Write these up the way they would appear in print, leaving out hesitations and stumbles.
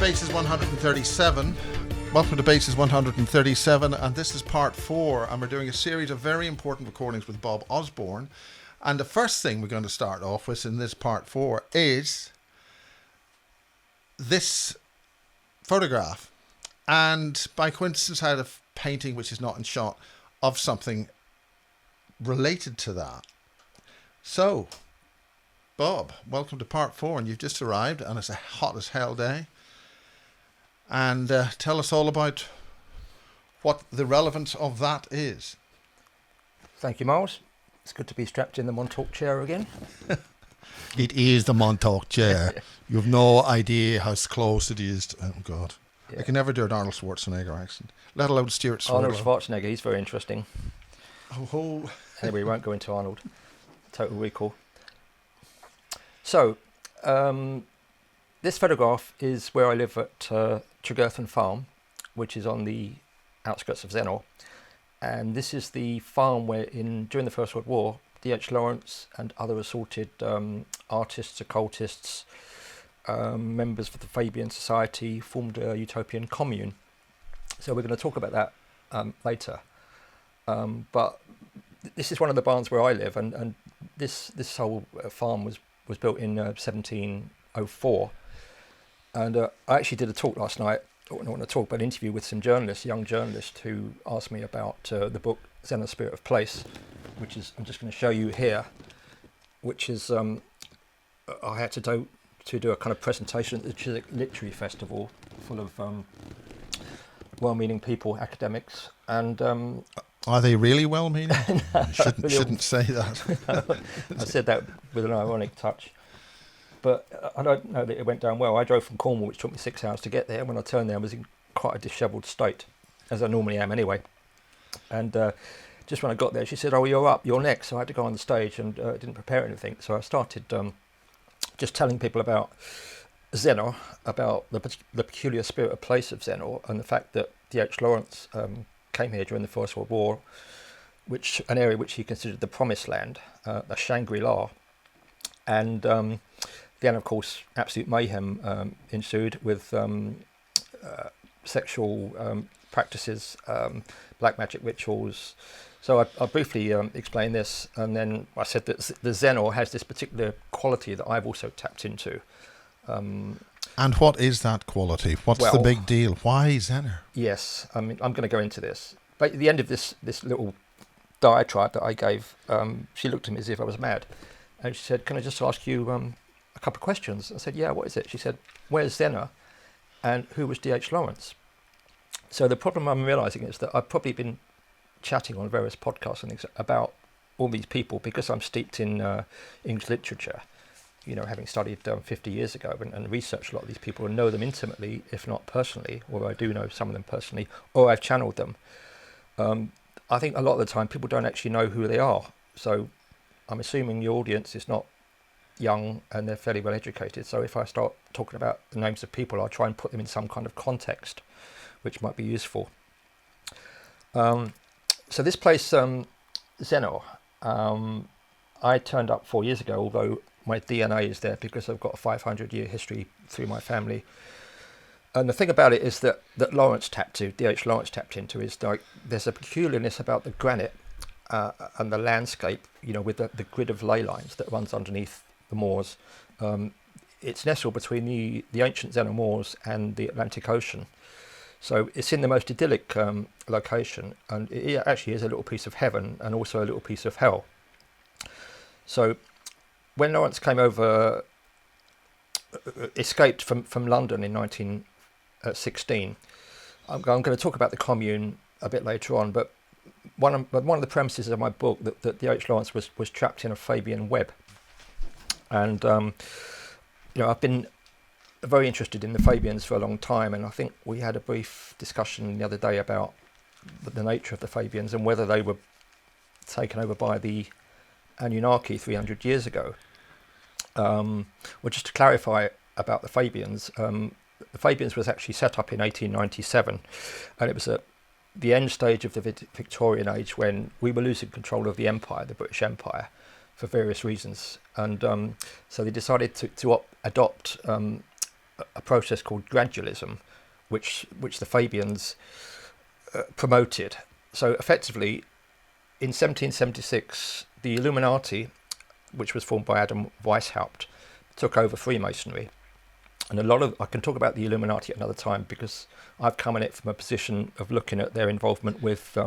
Bases 137. Welcome to Bases 137, and this is part 4, and we're doing a series of very important recordings with Bob Osborne. And the first thing we're going to start off with in this part 4 is this photograph. And by coincidence, I had a painting which is not in shot of something related to that. So, Bob, welcome to part 4, and you've just arrived, and it's a hot as hell day. And tell us all about what the relevance of that is. Thank you, Miles. It's good to be strapped in the Montauk chair again. It is the Montauk chair. You have no idea how close it is to, oh God. Yeah. I can never do an Arnold Schwarzenegger accent, let alone Stuart Swordlow. Arnold Schwarzenegger, he's very interesting. Oh. Anyway, we won't go into Arnold. Total Recall. So, this photograph is where I live at Tregarthen Farm, which is on the outskirts of Zennor. And this is the farm where, during the First World War, D.H. Lawrence and other assorted artists, occultists, members of the Fabian Society formed a utopian commune. So we're going to talk about that later. But this is one of the barns where I live, and this whole farm was built in 1704. And I actually did a talk last night, or not a talk, but an interview with some journalists, young journalists, who asked me about the book Zennor Spirit of Place, which is, I'm just going to show you here, which is, I had to do a kind of presentation at the Chiswick Literary Festival, full of well-meaning people, academics, and... Are they really well-meaning? No, shouldn't say that. I said that with an ironic touch. But I don't know that it went down well. I drove from Cornwall, which took me 6 hours to get there. When I turned there, I was in quite a dishevelled state, as I normally am anyway. And just when I got there, she said, "Oh, you're up, you're next." So I had to go on the stage and didn't prepare anything. So I started just telling people about Zennor, about the peculiar spirit of place of Zennor, and the fact that D.H. Lawrence came here during the First World War, an area which he considered the Promised Land, a Shangri-La. And then, of course, absolute mayhem ensued with sexual practices, black magic rituals. So I briefly explained this, and then I said that the Zennor has this particular quality that I've also tapped into. And what is that quality? What's the big deal? Why Zennor? Yes, I mean, I'm going to go into this. But at the end of this little diatribe that I gave, she looked at me as if I was mad. And she said, "Can I just ask you a couple of questions?" I said, "Yeah, what is it?" She said, "Where's Zennor? And who was D.H. Lawrence?" So the problem I'm realising is that I've probably been chatting on various podcasts and things about all these people because I'm steeped in English literature, you know, having studied 50 years ago and researched a lot of these people and know them intimately, if not personally, or I do know some of them personally, or I've channeled them. I think a lot of the time people don't actually know who they are. So I'm assuming the audience is not young and they're fairly well educated. So if I start talking about the names of people, I'll try and put them in some kind of context, which might be useful. So this place, Zennor, I turned up 4 years ago, although my DNA is there because I've got a 500-year history through my family. And the thing about it is that D.H. Lawrence tapped into is like there's a peculiarness about the granite and the landscape, you know, with the grid of ley lines that runs underneath the moors. It's nestled between the ancient Zennor moors and the Atlantic Ocean. So it's in the most idyllic location, and it actually is a little piece of heaven and also a little piece of hell. So when Lawrence came over, escaped from London in 1916, I'm going to talk about the commune a bit later on, but one of the premises of my book that D.H. Lawrence was trapped in a Fabian web, and you know, I've been very interested in the Fabians for a long time, and I think we had a brief discussion the other day about the nature of the Fabians and whether they were taken over by the Anunnaki 300 years ago. Well, just to clarify about the Fabians was actually set up in 1897, and it was the end stage of the Victorian age when we were losing control of the empire, the British Empire, for various reasons. And so they decided to adopt a process called gradualism, which the Fabians promoted. So effectively, in 1776, the Illuminati, which was formed by Adam Weishaupt, took over Freemasonry. And I can talk about the Illuminati at another time, because I've come in it from a position of looking at their involvement with,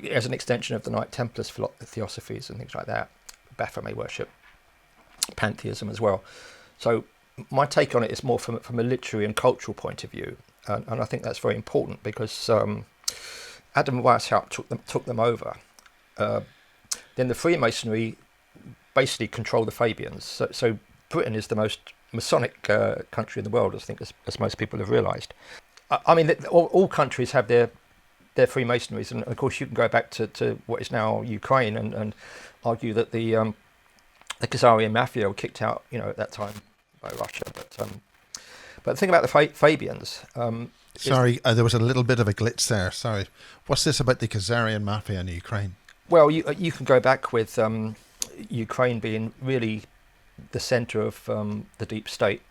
as an extension of the Knight Templars theosophies and things like that, Baphomet worship, pantheism as well. So my take on it is more from a literary and cultural point of view, and I think that's very important, because Adam Weishaupt took them over. Then the Freemasonry basically controlled the Fabians. So Britain is the most Masonic country in the world, I think, as most people have realised. I mean, all countries have their Freemasonries, and of course you can go back to what is now Ukraine and argue that the Khazarian mafia were kicked out, at that time by Russia. But the thing about the Fabians. Sorry, there was a little bit of a glitch there. Sorry. What's this about the Khazarian mafia in Ukraine? Well, you can go back with Ukraine being really the centre of the deep state,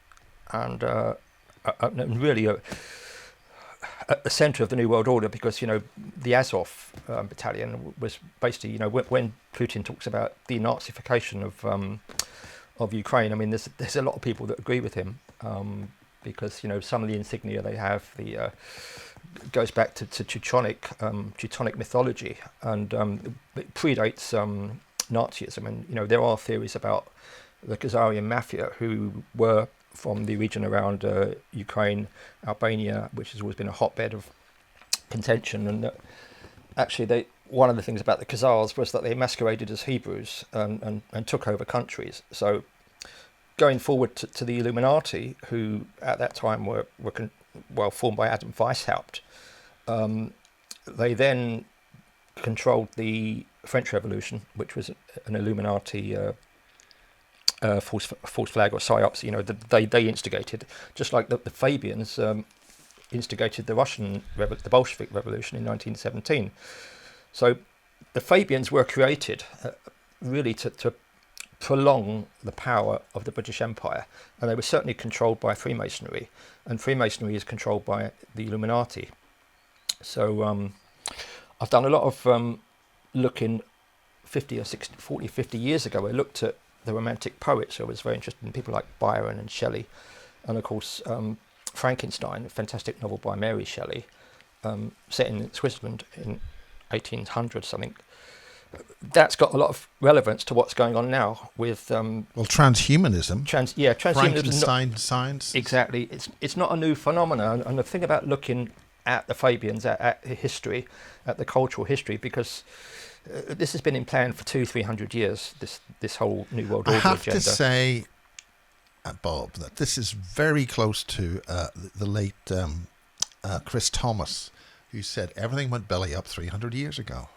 and really a centre of the New World Order, because the Azov battalion was basically when Putin talks about the Nazification of Ukraine. I mean, there's a lot of people that agree with him, because some of the insignia they have goes back to Teutonic mythology, and it predates Nazism. And there are theories about the Khazarian mafia, who were from the region around Ukraine, Albania, which has always been a hotbed of contention. And actually, one of the things about the Khazars was that they masqueraded as Hebrews and took over countries. So going forward to the Illuminati, who at that time were formed by Adam Weishaupt, they then controlled the French Revolution, which was an Illuminati false flag or psyops. They instigated, just like the Fabians instigated the the Bolshevik Revolution in 1917. So the Fabians were created really to prolong the power of the British Empire, and they were certainly controlled by Freemasonry, and Freemasonry is controlled by the Illuminati. So I've done a lot of looking 40, 50 years ago. I looked at the Romantic poets, so I was very interested in people like Byron and Shelley, and of course Frankenstein, a fantastic novel by Mary Shelley, set in Switzerland in 1800 something. That's got a lot of relevance to what's going on now with transhumanism. Transhumanism. Frankenstein science. Exactly. It's not a new phenomenon, and the thing about looking at the Fabians, at history, at the cultural history, because this has been in plan for 200-300 years. This whole New World Order agenda. I have to say, Bob, that this is very close to the late Chris Thomas, who said everything went belly up 300 years ago.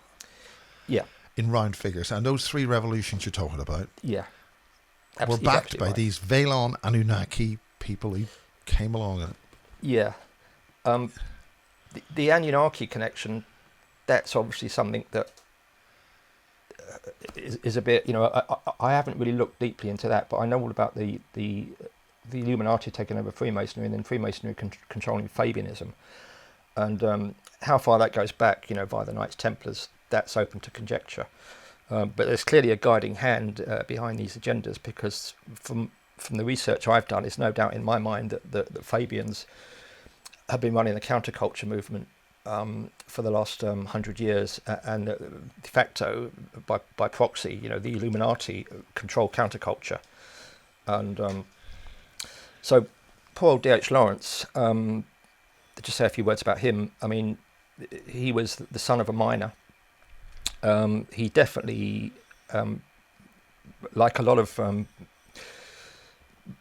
Yeah. In round figures, and those three revolutions you're talking about, were backed by these Valen Anunnaki people who came along. Yeah, the Anunnaki connection. That's obviously something that is a bit. I haven't really looked deeply into that, but I know all about the Illuminati taking over Freemasonry, and then Freemasonry controlling Fabianism, and how far that goes back. Via the Knights Templars. That's open to conjecture, but there's clearly a guiding hand behind these agendas, because from the research I've done, it's no doubt in my mind that the Fabians have been running the counterculture movement for the last 100 years, and de facto, by proxy, the Illuminati control counterculture. And so poor old D.H. Lawrence, to just say a few words about him, I mean, he was the son of a miner. He definitely, like a lot of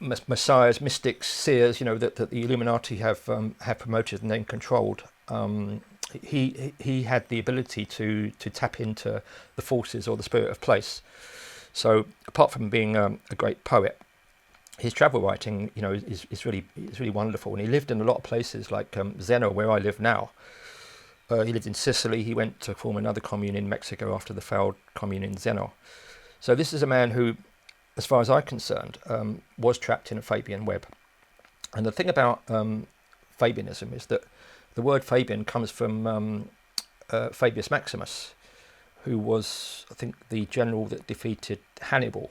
messiahs, mystics, seers, that the Illuminati have promoted and then controlled. He had the ability to tap into the forces or the spirit of place. So apart from being a great poet, his travel writing, is really wonderful. And he lived in a lot of places like Zeno, where I live now. He lived in Sicily. He went to form another commune in Mexico after the failed commune in Zeno. So this is a man who as far as I'm concerned, was trapped in a Fabian web. And the thing about Fabianism is that the word Fabian comes from Fabius Maximus, who was, I think, the general that defeated Hannibal.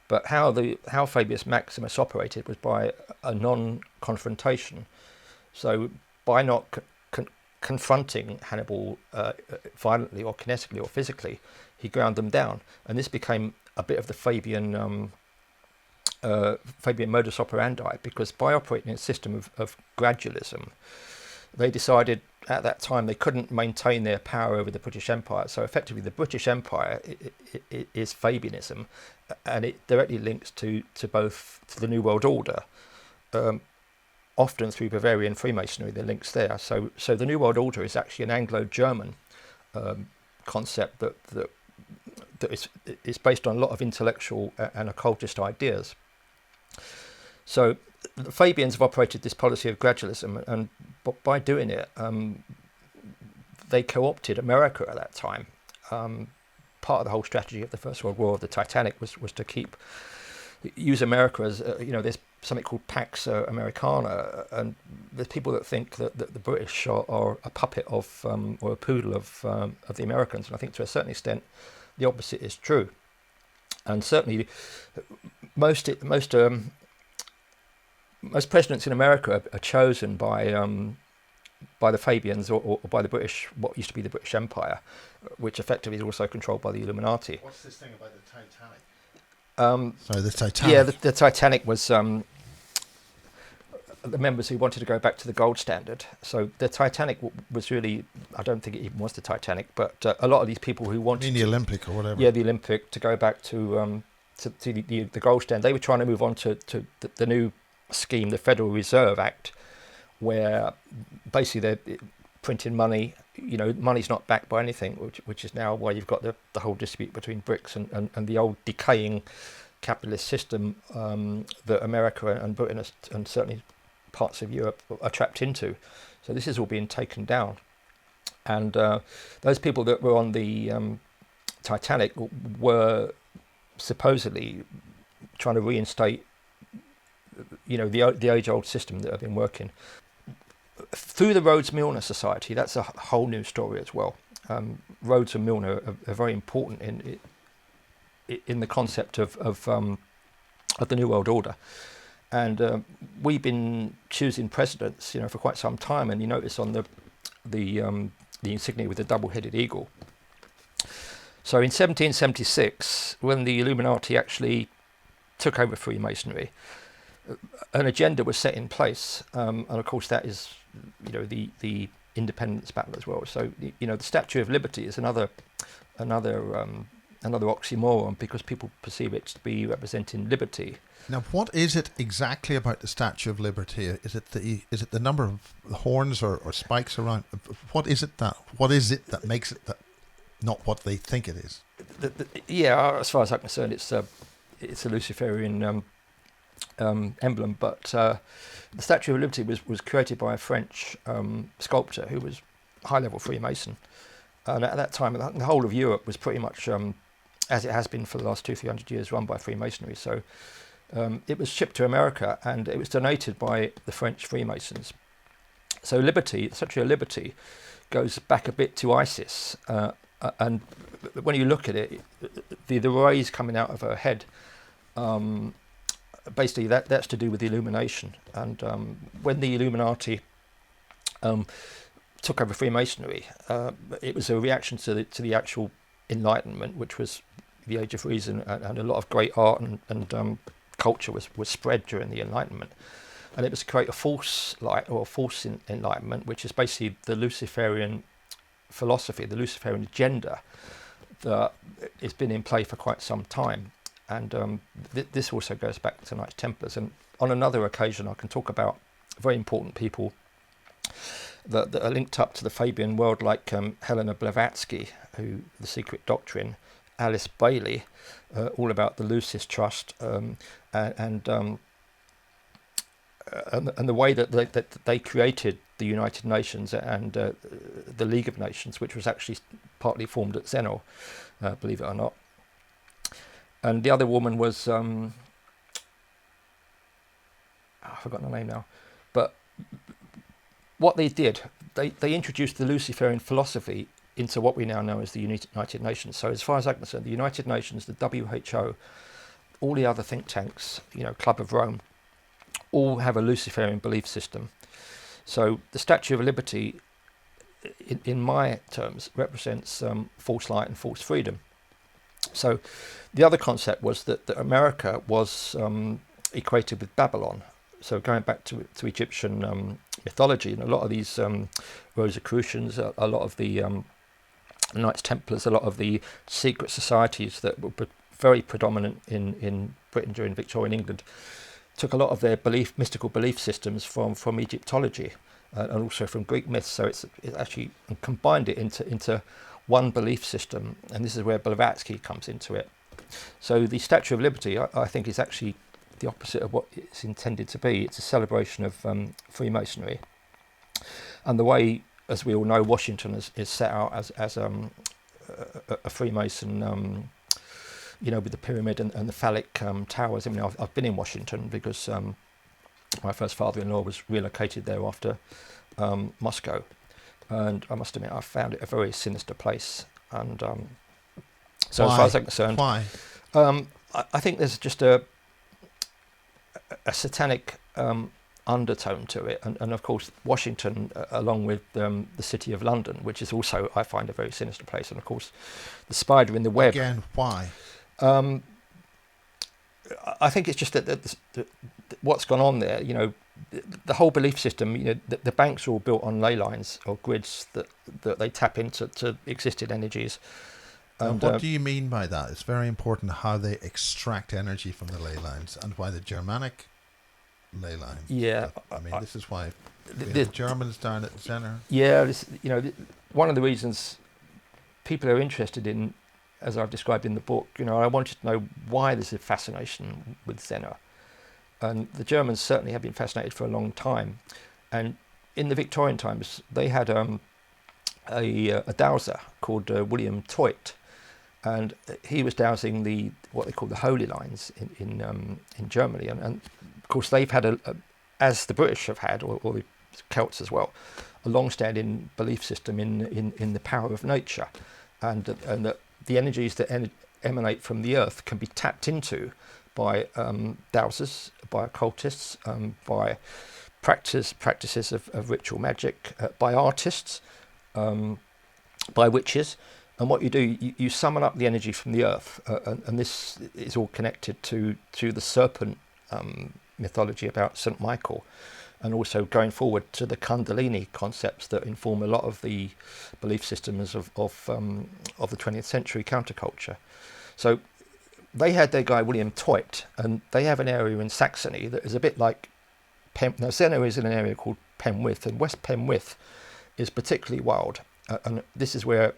But how Fabius Maximus operated was by a non-confrontation. So by not confronting Hannibal violently or kinetically or physically, he ground them down. And this became a bit of the Fabian modus operandi, because by operating a system of gradualism, they decided at that time they couldn't maintain their power over the British Empire. So effectively the British Empire is Fabianism, and it directly links to the New World Order, often through Bavarian Freemasonry, the links there. So the New World Order is actually an Anglo-German concept that is based on a lot of intellectual and occultist ideas. So the Fabians have operated this policy of gradualism, and by doing it, they co-opted America at that time. Part of the whole strategy of the First World War, the Titanic, was to use America as, there's something called Pax Americana, and there's people that think that the British are a puppet of, or a poodle of the Americans, and I think to a certain extent the opposite is true. And certainly most presidents in America are chosen by the Fabians or by the British, what used to be the British Empire, which effectively is also controlled by the Illuminati. What's this thing about the Titanic? Sorry, the Titanic. Yeah, the Titanic was the members who wanted to go back to the gold standard. So the Titanic was really, I don't think it even was the Titanic, but a lot of these people who wanted the Olympic or whatever. Yeah, the Olympic, to go back to the gold standard. They were trying to move on to the new scheme, the Federal Reserve Act, where basically they're printing money. Money's not backed by anything, which is now why you've got the whole dispute between BRICS and the old decaying capitalist system that America and Britain and certainly parts of Europe are trapped into. So this is all being taken down. And those people that were on the Titanic were supposedly trying to reinstate the age-old system that have been working. Through the Rhodes Milner Society, that's a whole new story as well. Rhodes and Milner are very important in the concept of the New World Order. And we've been choosing presidents, for quite some time. And you notice on the insignia with the double-headed eagle. So in 1776, when the Illuminati actually took over Freemasonry, an agenda was set in place, and of course that is, the independence battle as well. So the Statue of Liberty is another oxymoron, because people perceive it to be representing liberty. Now, what is it exactly about the Statue of Liberty? Is it the number of horns or spikes around? What is it that makes it that not what they think it is? As far as I'm concerned, it's a Luciferian emblem, but the Statue of Liberty was created by a French sculptor who was high-level Freemason, and at that time the whole of Europe was pretty much, as it has been for the last 200-300 years, run by Freemasonry. So it was shipped to America, and it was donated by the French Freemasons. So the Statue of Liberty goes back a bit to Isis, and when you look at it, the rays coming out of her head, basically that's to do with the illumination. And when the Illuminati took over Freemasonry, it was a reaction to the actual Enlightenment, which was the Age of Reason, and a lot of great art and culture was spread during the Enlightenment. And it was to create a false light, or a false enlightenment, which is basically the Luciferian philosophy, the Luciferian agenda that has been in play for quite some time. And this also goes back to Knights Templars. And on another occasion, I can talk about very important people that are linked up to the Fabian world, like Helena Blavatsky, who The Secret Doctrine, Alice Bailey, all about the Lucis Trust, and the way that they created the United Nations and the League of Nations, which was actually partly formed at Zeno, believe it or not. and the other woman was I've forgotten the name now, but what they did, they introduced the Luciferian philosophy into what we now know as the United Nations. So as far as I'm concerned, the United Nations, the WHO, all the other think tanks, Club of Rome, all have a Luciferian belief system. So the Statue of Liberty, in my terms, represents false light and false freedom. So the other concept was that America was equated with Babylon. So going back to Egyptian mythology, and a lot of these Rosicrucians, a lot of the Knights Templars, a lot of the secret societies that were very predominant in Britain during Victorian England, took a lot of their mystical belief systems from Egyptology and also from Greek myths. So it actually combined it into one belief system, and this is where Blavatsky comes into it. So the Statue of Liberty, I think, is actually the opposite of what it's intended to be. It's a celebration of Freemasonry, and the way, as we all know, Washington is set out as a Freemason, with the pyramid and the phallic towers. I mean, I've been in Washington because my first father-in-law was relocated there after Moscow, and I must admit I found it a very sinister place. And so, Why? as far as I'm concerned, Why? I think there's just a satanic undertone to it, and of course Washington, along with the city of London, which is also, I find, a very sinister place, and of course the spider in the web. Again, why? I think it's just that what's gone on there, the whole belief system, the banks are all built on ley lines or grids that they tap into to existing energies. And what do you mean by that? It's very important how they extract energy from the ley lines, and why the Germanic ley lines. Yeah, I mean, this is why the Germans down at the centre. Yeah, one of the reasons people are interested in, as I've described in the book, I wanted to know why there's a fascination with Zena. And the Germans certainly have been fascinated for a long time. And in the Victorian times, they had a dowser called William Teut, and he was dowsing what they call the holy lines in Germany. And of course, they've had as the British have had, or the Celts as well, a long-standing belief system in the power of nature, and that the energies that emanate from the earth can be tapped into by dowsers, by occultists, by practices of ritual magic, by artists, by witches. And what you do, you summon up the energy from the earth, and this is all connected to the serpent mythology about St. Michael, and also going forward to the Kundalini concepts that inform a lot of the belief systems of the 20th century counterculture. So they had their guy William Teut, and they have an area in Saxony that is a bit like now Zeno is in an area called Penwith, and West Penwith is particularly wild, and this is where,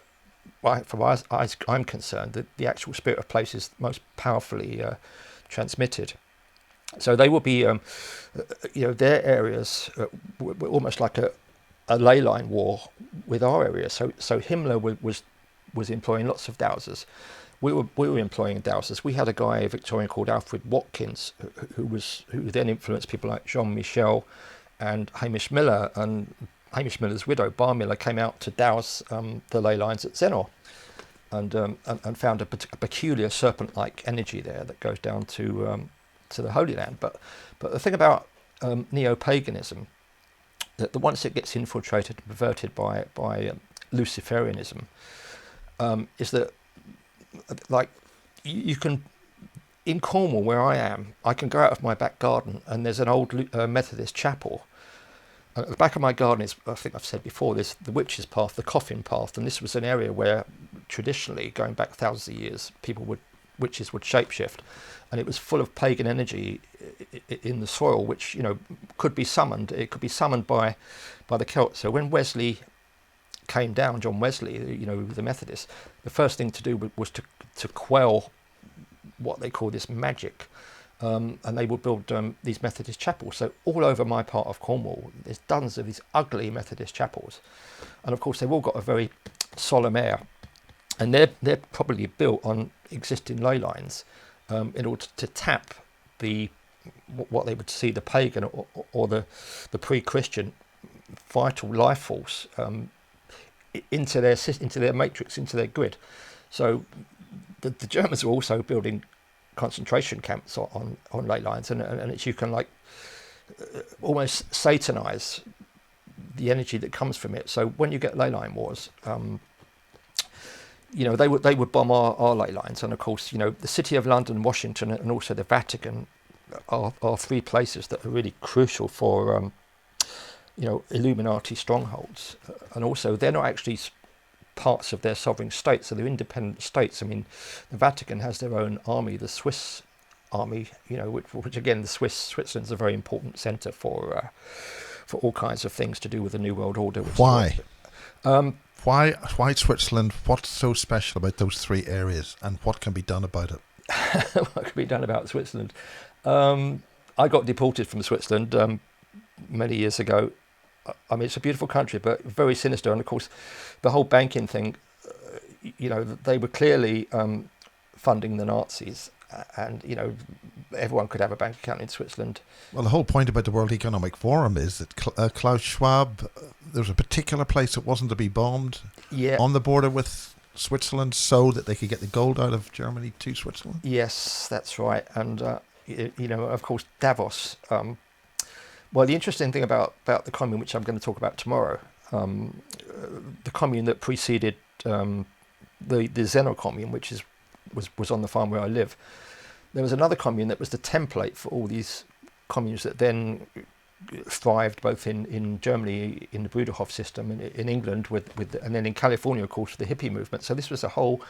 from as I'm concerned, the actual spirit of place is most powerfully transmitted. So they will be, their areas were almost like a ley line war with our area. So Himmler was employing lots of dowsers. We were employing dowsers. We had a guy, a Victorian called Alfred Watkins, who then influenced people like Jean Michel and Hamish Miller, and Hamish Miller's widow, Bar Miller, came out to douse the ley lines at Zeno, and found a peculiar serpent-like energy there that goes down to the Holy Land. But the thing about neo-paganism, that once it gets infiltrated and perverted by Luciferianism, is that, like, you can, in Cornwall where I am, I can go out of my back garden and there's an old Methodist chapel. At the back of my garden is, I think I've said before, there's the witch's path, the coffin path, and this was an area where traditionally, going back thousands of years, witches would shapeshift, and it was full of pagan energy in the soil, which could be summoned. It could be summoned by the Celts. So when Wesley came down, John Wesley, the Methodist, the first thing to do was to quell what they call this magic. And they would build these Methodist chapels. So all over my part of Cornwall, there's dozens of these ugly Methodist chapels, and of course they've all got a very solemn air, and they're probably built on existing ley lines, in order to tap what they would see the pagan or the pre-Christian vital life force into their matrix, into their grid. So the Germans were also building concentration camps on ley lines, and it's, you can like almost satanize the energy that comes from it. So when you get ley line wars, they would bomb our ley lines, and of course, the City of London, Washington, and also the Vatican are three places that are really crucial for Illuminati strongholds, and also they're not actually parts of their sovereign states, so they're independent states. I mean, the Vatican has their own army, the Swiss army, which again, Switzerland's a very important centre for all kinds of things to do with the New World Order. Why? Why Switzerland? What's so special about those three areas, and what can be done about it? What can be done about Switzerland? I got deported from Switzerland many years ago. I mean, it's a beautiful country, but very sinister. And of course, the whole banking thing, they were clearly funding the Nazis, and everyone could have a bank account in Switzerland. Well, the whole point about the World Economic Forum is that Klaus Schwab, there was a particular place that wasn't to be bombed on the border with Switzerland, so that they could get the gold out of Germany to Switzerland. Yes, that's right. And of course, Davos. Well, the interesting thing about the commune, which I'm going to talk about tomorrow, the commune that preceded the Zeno commune, which was on the farm where I live, there was another commune that was the template for all these communes that then thrived both in Germany in the Bruderhof system, and in England and then in California, of course, the hippie movement. So this was a whole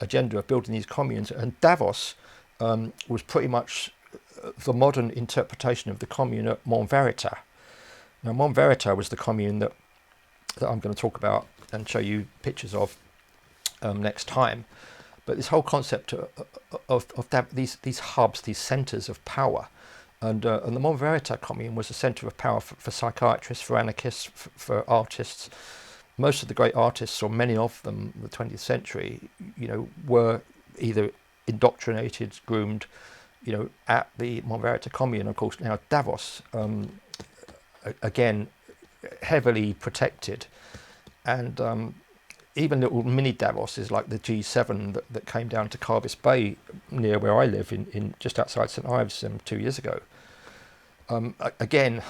agenda of building these communes, and Davos was pretty much the modern interpretation of the commune at Mont Verita. Now, Mont Verita was the commune that I'm going to talk about and show you pictures of next time. But this whole concept of these hubs, these centres of power, and the Mont Verita commune was a centre of power for psychiatrists, for anarchists, for artists. Most of the great artists, or many of them, in the 20th century, were either indoctrinated, groomed, at the Mont Verita commune. Of course, now Davos, again, heavily protected, and even little mini Davos is like the G7 that came down to Carbis Bay near where I live, in just outside St Ives 2 years ago. Again,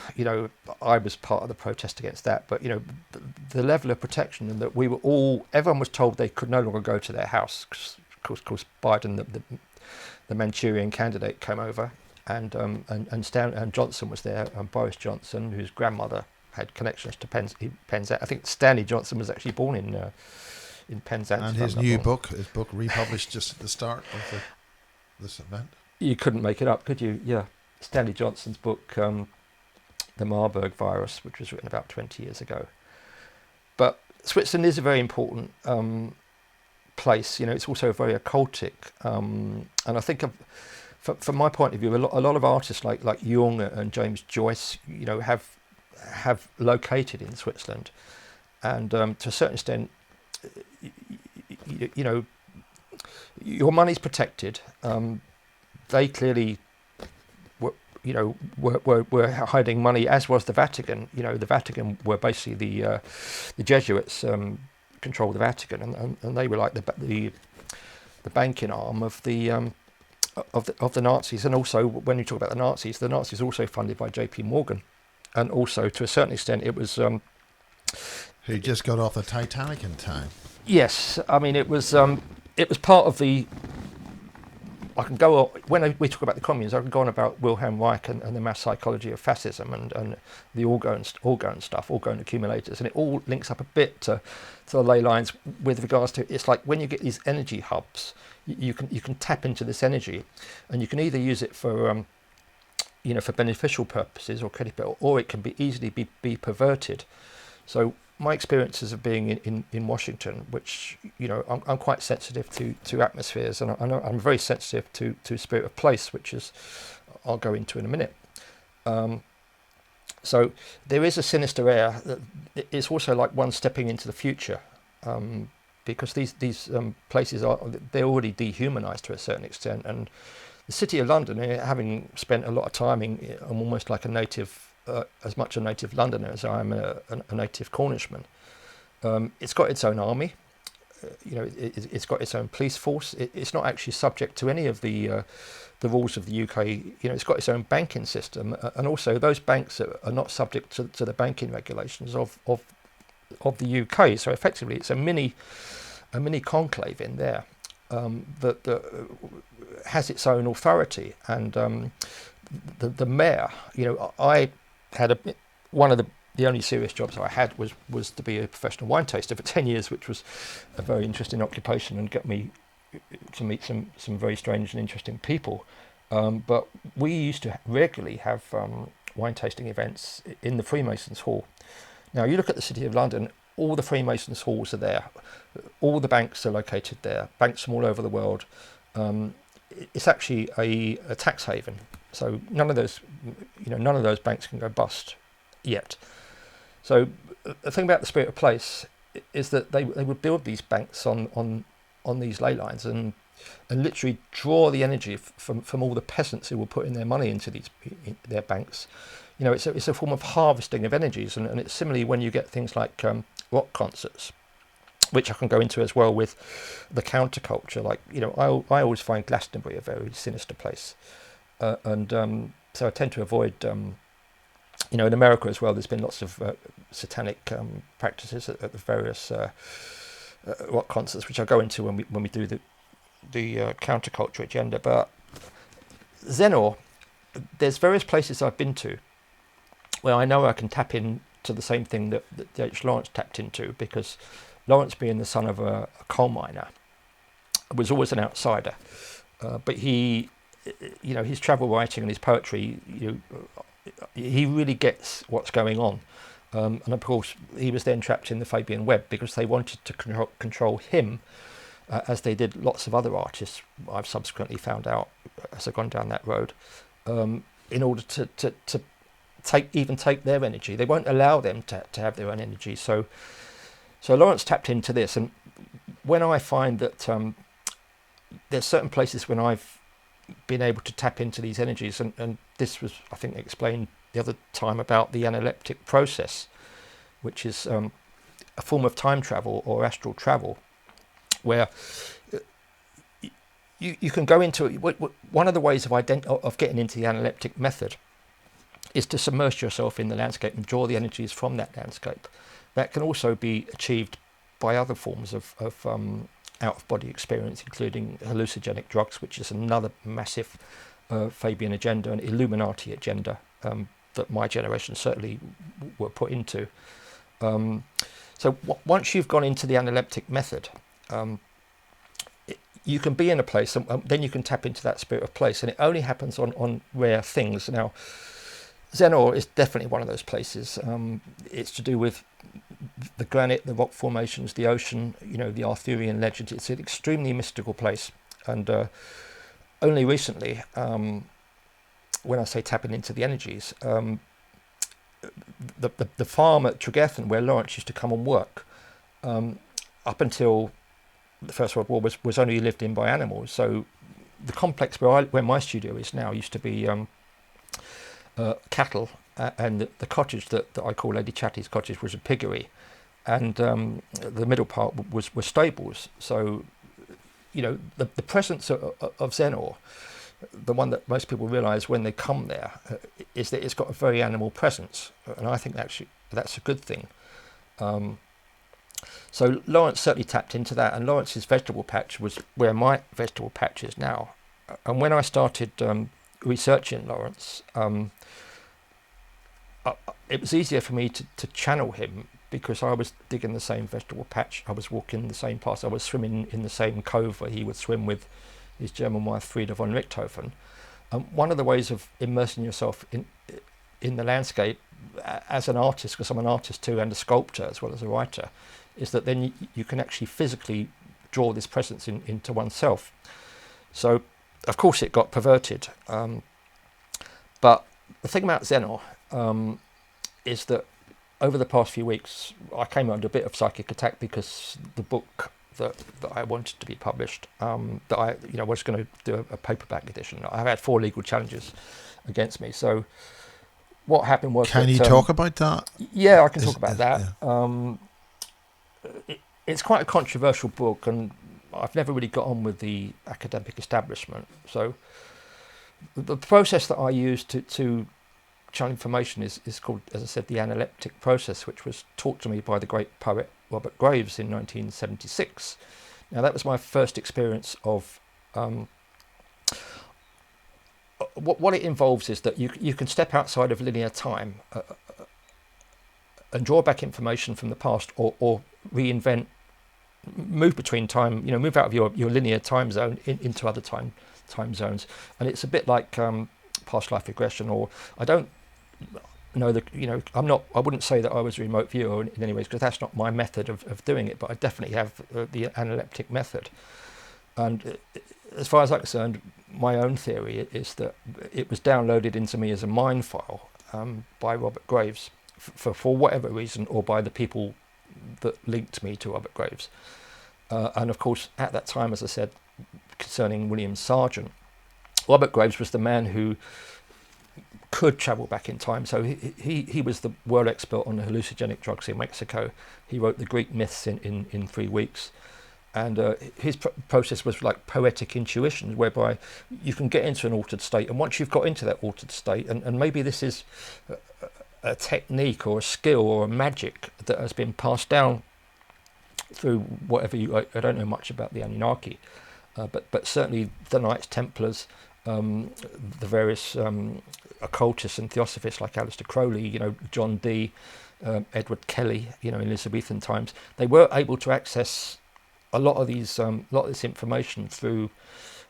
I was part of the protest against that, but the level of protection, and that everyone was told they could no longer go to their house. Of course, Biden, the Manchurian candidate, came over, and Johnson was there, and Boris Johnson, whose grandmother had connections to Penzance. I think Stanley Johnson was actually born in Penzance. And his book republished just at the start of this event. You couldn't make it up, could you? Yeah, Stanley Johnson's book, The Marburg Virus, which was written about 20 years ago. But Switzerland is a very important place. It's also very occultic, and I think from my point of view, a lot of artists like Jung and James Joyce, have located in Switzerland, and to a certain extent, your money's protected. They clearly were hiding money, as was the Vatican. The Vatican were basically the Jesuits controlled the Vatican, and they were like the banking arm of the Nazis. And also, when you talk about the Nazis were also funded by J.P. Morgan, and also to a certain extent it was who just got off the Titanic in time. Yes, I mean it was part of the. I can go on, when we talk about the communes, I can go on about Wilhelm Reich and the mass psychology of fascism and the orgone stuff, orgone accumulators, and it all links up a bit to the ley lines with regards to, it's like when you get these energy hubs, you can tap into this energy, and you can either use it for for beneficial purposes or credit, or it can be easily be perverted. So my experiences of being in Washington, which I'm quite sensitive to atmospheres, and I'm very sensitive to spirit of place, which is I'll go into in a minute. So there is a sinister air. It's also like one stepping into the future, because these places they're already dehumanized to a certain extent, and the City of London, having spent a lot of time I'm almost like a native, as much a native Londoner as I am a native Cornishman. It's got its own army. It's got its own police force. It's not actually subject to any of the rules of the UK. It's got its own banking system, and also those banks are not subject to the banking regulations of the UK. So effectively, it's a mini conclave in there that has its own authority. And the mayor, I had one of the only serious jobs I had was to be a professional wine taster for 10 years, which was a very interesting occupation and got me to meet some very strange and interesting people. But we used to regularly have wine tasting events in the Freemasons Hall. Now, you look at the City of London, all the Freemasons halls are there. All the banks are located there, banks from all over the world. It's actually a tax haven. So none of those banks can go bust yet. So the thing about the Spirit of Place is that they would build these banks on these ley lines and literally draw the energy from all the peasants who will put in their money into their banks. It's a form of harvesting of energies, and it's similarly when you get things like rock concerts, which I can go into as well with the counterculture. Like, I always find Glastonbury a very sinister place, and so I tend to avoid. In America as well, there's been lots of satanic practices at the various rock concerts, which I'll go into when we do the counterculture agenda. But Xenor, there's various places I've been to where I know I can tap in to the same thing that H. Lawrence tapped into, because Lawrence, being the son of a coal miner, was always an outsider. But he, his travel writing and his poetry, he really gets what's going on. And of course, he was then trapped in the Fabian web because they wanted to control him, as they did lots of other artists, I've subsequently found out as I've gone down that road, in order to take their energy. They won't allow them to have their own energy. So Lawrence tapped into this. And when I find that there's certain places when I've been able to tap into these energies, and this was, I think, explained the other time about the analeptic process, which is a form of time travel or astral travel, where you can go into it. One of the ways of getting into the analeptic method is to submerge yourself in the landscape and draw the energies from that landscape. That can also be achieved by other forms of out-of-body experience, including hallucinogenic drugs, which is another massive Fabian agenda, an Illuminati agenda that my generation certainly were put into. So once you've gone into the analeptic method, you can be in a place, and then you can tap into that Spirit of Place, and it only happens on rare things. Now, Xenor is definitely one of those places. It's to do with the granite, the rock formations, the ocean, the Arthurian legends. It's an extremely mystical place. And only recently, when I say tapping into the energies, the farm at Tregethen, where Lawrence used to come and work, up until the First World War, was only lived in by animals. So the complex where my studio is now used to be cattle, and the cottage that I call Lady Chatty's cottage was a piggery, and the middle part was stables. So, the presence of Xenor, the one that most people realise when they come there, is that it's got a very animal presence, and I think that's a good thing. So Lawrence certainly tapped into that, and Lawrence's vegetable patch was where my vegetable patch is now. And when I started researching Lawrence, it was easier for me to channel him, because I was digging the same vegetable patch, I was walking the same paths, I was swimming in the same cove where he would swim with his German wife Frieda von Richthofen. One of the ways of immersing yourself in the landscape as an artist, because I'm an artist too and a sculptor as well as a writer, is that then you can actually physically draw this presence into oneself. So of course it got perverted, but the thing about Xenor is that over the past few weeks I came under a bit of psychic attack, because the book that I wanted to be published. That I was going to do a paperback edition. I had 4 legal challenges against me. So what happened was, can you talk about that? Yeah, I can talk about that. Yeah. It's quite a controversial book, and I've never really got on with the academic establishment. So the process that I use to channel information is called, as I said, the analeptic process, which was taught to me by the great poet Robert Graves in 1976. Now, that was my first experience of what it involves is that you can step outside of linear time and draw back information from the past, or reinvent, move between time, move out of your linear time zone into other time zones. And it's a bit like past life regression, or I don't know I wouldn't say that I was a remote viewer in any ways, because that's not my method of doing it, but I definitely have the analeptic method. And as far as I'm concerned, my own theory is that it was downloaded into me as a mind file by Robert Graves for whatever reason, or by the people that linked me to Robert Graves. And of course, at that time, as I said, concerning William Sargent, Robert Graves was the man who could travel back in time. So he was the world expert on the hallucinogenic drugs in Mexico. He wrote the Greek myths in 3 weeks. And his process was like poetic intuition, whereby you can get into an altered state. And once you've got into that altered state, and maybe this is a technique or a skill or a magic that has been passed down through whatever I don't know much about the Anunnaki, but certainly the Knights Templars, the various occultists and theosophists like Aleister Crowley, John Dee, Edward Kelly, in Elizabethan times, they were able to access a lot of this information through,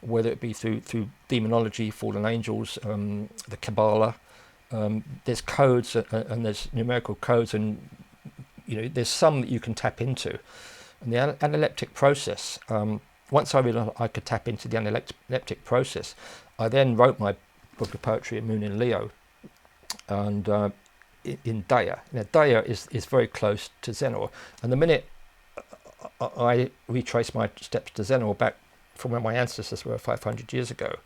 whether it be through demonology, fallen angels, the Kabbalah. There's codes and there's numerical codes, and there's some that you can tap into. And the analeptic process, once I realized I could tap into the analeptic process, I then wrote my book of poetry, Moon in Leo, and in Daya. Now, Daya is very close to Zenor, and the minute I retrace my steps to Zenor back from where my ancestors were 500 years ago,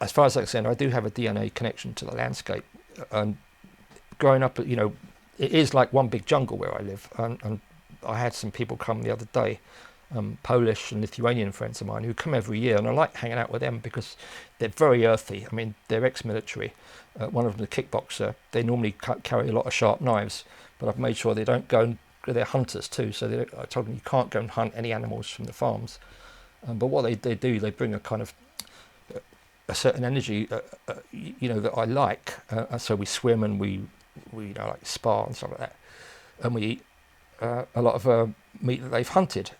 as far as I'm concerned, I do have a DNA connection to the landscape. And growing up, it is like one big jungle where I live. And I had some people come the other day, Polish and Lithuanian friends of mine, who come every year, and I like hanging out with them because they're very earthy. I mean, they're ex-military. One of them, the kickboxer, they normally carry a lot of sharp knives, but I've made sure they don't go and they're hunters too. So I told them you can't go and hunt any animals from the farms. But what they do, they bring a kind of a certain energy, that I like. So we swim and we like spar and stuff like that, and we eat a lot of meat that they've hunted.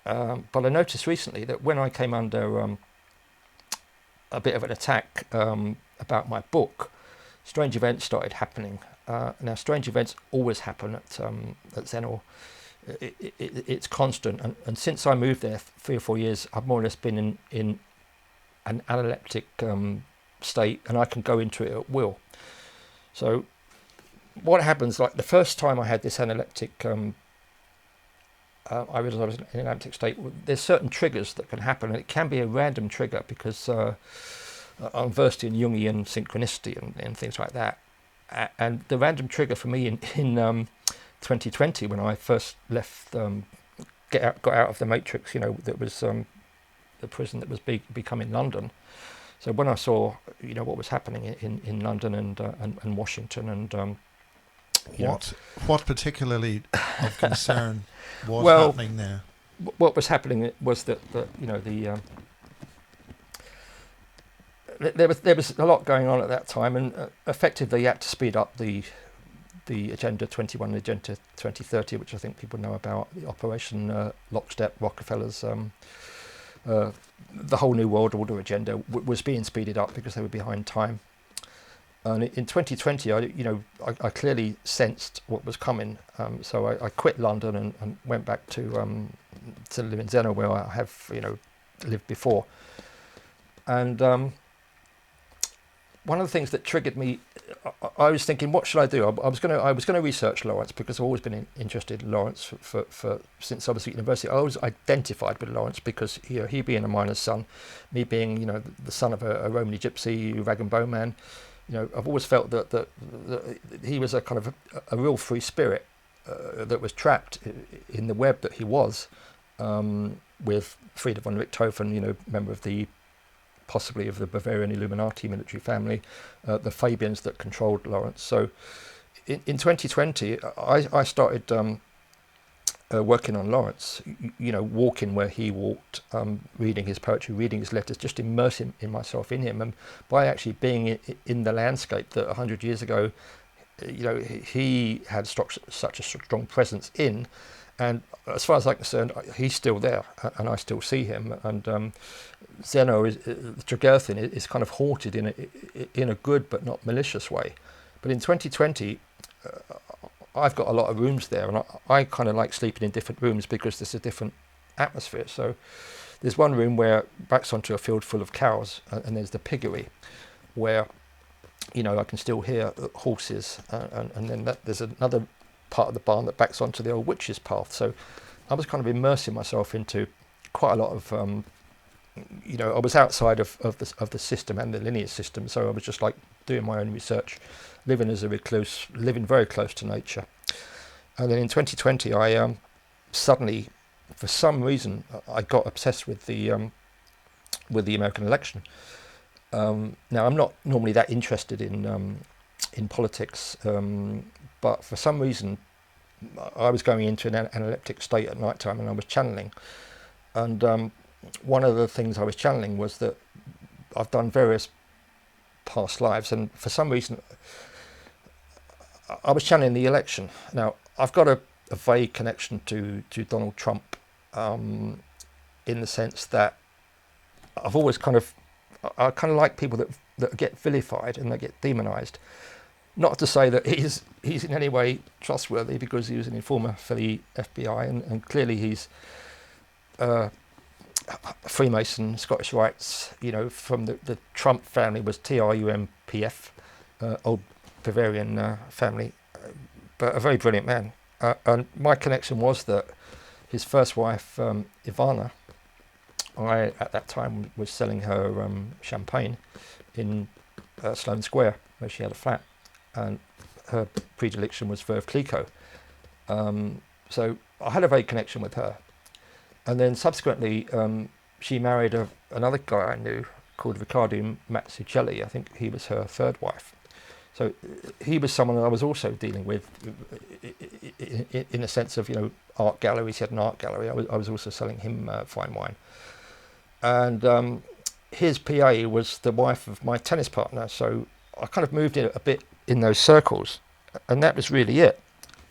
But I noticed recently that when I came under a bit of an attack about my book, strange events started happening. Now, strange events always happen at Zenor. It's constant, and since I moved there 3 or 4 years, I've more or less been in an analeptic state, and I can go into it at will. So what happens, like the first time I had this analeptic, I realised I was in an analeptic state. There's certain triggers that can happen, and it can be a random trigger because I'm versed in Jungian synchronicity and things like that. And the random trigger for me in 2020, when I first left, got out of the matrix, that was the prison that was becoming London. So when I saw, what was happening in London and Washington, and what particularly of concern was happening there? What was happening was that there was a lot going on at that time, and effectively you had to speed up the Agenda 21 and Agenda 2030, which I think people know about, the Operation Lockstep, Rockefeller's the whole New World Order agenda was being speeded up because they were behind time. And in 2020, I clearly sensed what was coming, so I quit London and went back to live in Zenor, where I have lived before. And one of the things that triggered me I was thinking, what should I do? I was going to research Lawrence because I've always been interested in Lawrence for since I was at university. I was identified with Lawrence because he being a miner's son, me being the son of a Romany gypsy rag and bone man. I've always felt that he was a kind of a real free spirit that was trapped in the web that he was, with Friedrich von Richthofen, member of possibly of the Bavarian Illuminati military family, the Fabians that controlled Lawrence. So in 2020, I started working on Lawrence, walking where he walked, reading his poetry, reading his letters, just immersing myself in him. And by actually being in the landscape that 100 years ago, he had such a strong presence in. And as far as I'm concerned, he's still there, and I still see him. And Zeno, Tregurthan, is kind of haunted in a good but not malicious way. But in 2020, I've got a lot of rooms there, and I kind of like sleeping in different rooms because there's a different atmosphere. So there's one room where backs onto a field full of cows, and there's the piggery, where I can still hear horses, and then there's another part of the barn that backs onto the old witch's path. So I was kind of immersing myself into quite a lot of I was outside of the system and the linear system, so I was just like doing my own research, living as a recluse, living very close to nature. And then in 2020 I suddenly, for some reason, I got obsessed with the American election. Now I'm not normally that interested in politics, but for some reason I was going into an analeptic state at night time, and I was channeling. And one of the things I was channeling was that I've done various past lives, and for some reason I was channeling the election. Now I've got a vague connection to Donald Trump, in the sense that I've always I kind of like people that get vilified and that get demonized. Not to say that he's in any way trustworthy, because he was an informer for the FBI, and clearly he's Freemason, Scottish Rites, from the Trump family was TRUMPF, old Bavarian family, but a very brilliant man. And my connection was that his first wife, Ivana, I at that time was selling her champagne in Sloane Square, where she had a flat, and her predilection was Veuve Clicquot. So I had a vague connection with her. And then subsequently, she married another guy I knew called Riccardo Mazzucchelli. I think he was her third wife. So he was someone that I was also dealing with in a sense of, art galleries. He had an art gallery. I was also selling him fine wine. And his PA was the wife of my tennis partner. So I kind of moved in a bit in those circles, and that was really it.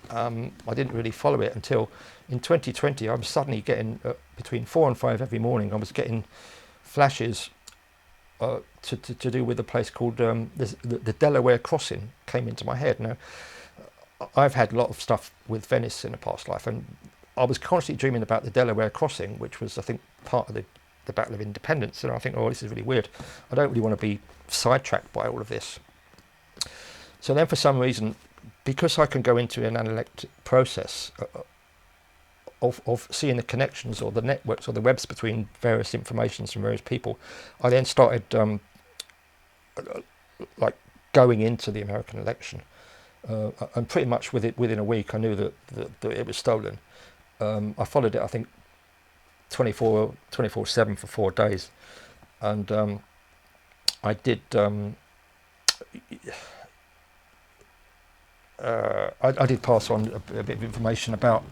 I didn't really follow it until in 2020. I was suddenly getting between 4 and 5 every morning. I was getting flashes to do with a place called the Delaware Crossing came into my head. Now, I've had a lot of stuff with Venice in a past life, and I was constantly dreaming about the Delaware Crossing, which was, I think, part of the Battle of Independence. And I think, this is really weird. I don't really want to be sidetracked by all of this. So then, for some reason, because I can go into an analytic process of seeing the connections or the networks or the webs between various informations from various people, I then started like going into the American election, and pretty much within a week I knew that it was stolen. I followed it, I think, 24/7 for 4 days, and I did. I did pass on a bit of information about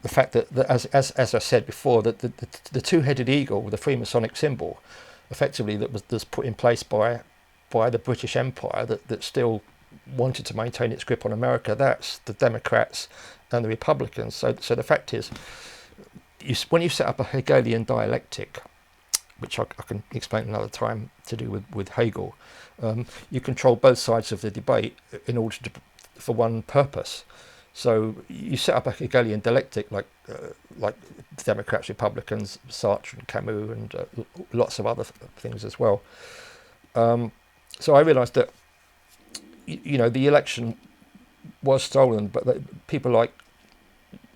the fact that as I said before, that the two-headed eagle, the Freemasonic symbol, effectively that was put in place by the British Empire that still wanted to maintain its grip on America. That's the Democrats and the Republicans. So the fact is, when you set up a Hegelian dialectic, which I can explain another time to do with Hegel, you control both sides of the debate in order for one purpose. So you set up a Hegelian dialectic like Democrats, Republicans, Sartre and Camus, and lots of other things as well. So I realised that the election was stolen, but people like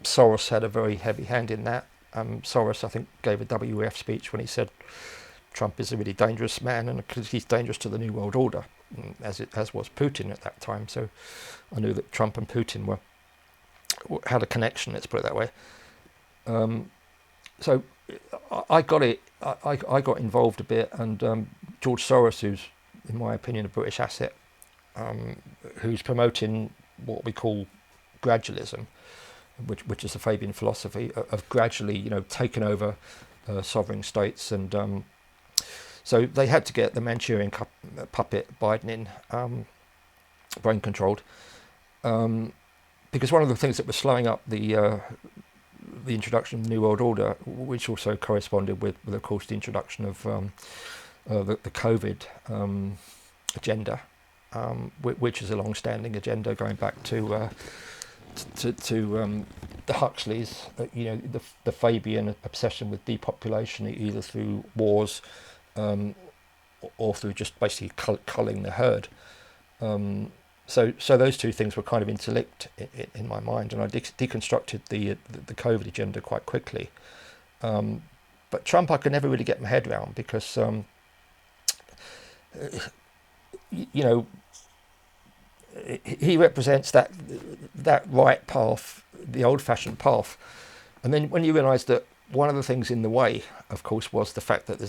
Soros had a very heavy hand in that. Soros, I think, gave a WEF speech when he said Trump is a really dangerous man, and because he's dangerous to the New World Order, as was Putin at that time. So I knew that Trump and Putin had a connection. Let's put it that way. So I got it. I got involved a bit, and George Soros, who's in my opinion a British asset, who's promoting what we call gradualism, which is the Fabian philosophy of gradually, taking over sovereign states, and so they had to get the Manchurian puppet Biden in, brain controlled, because one of the things that was slowing up the introduction of the New World Order, which also corresponded with of course, the introduction of the COVID agenda, which is a long-standing agenda going back to the Huxleys, the Fabian obsession with depopulation, either through wars or through just basically culling the herd. So those two things were kind of interlinked in my mind, and I deconstructed the COVID agenda quite quickly. But Trump, I could never really get my head around because, he represents that right path, the old-fashioned path. And then when you realise that one of the things in the way, of course, was the fact that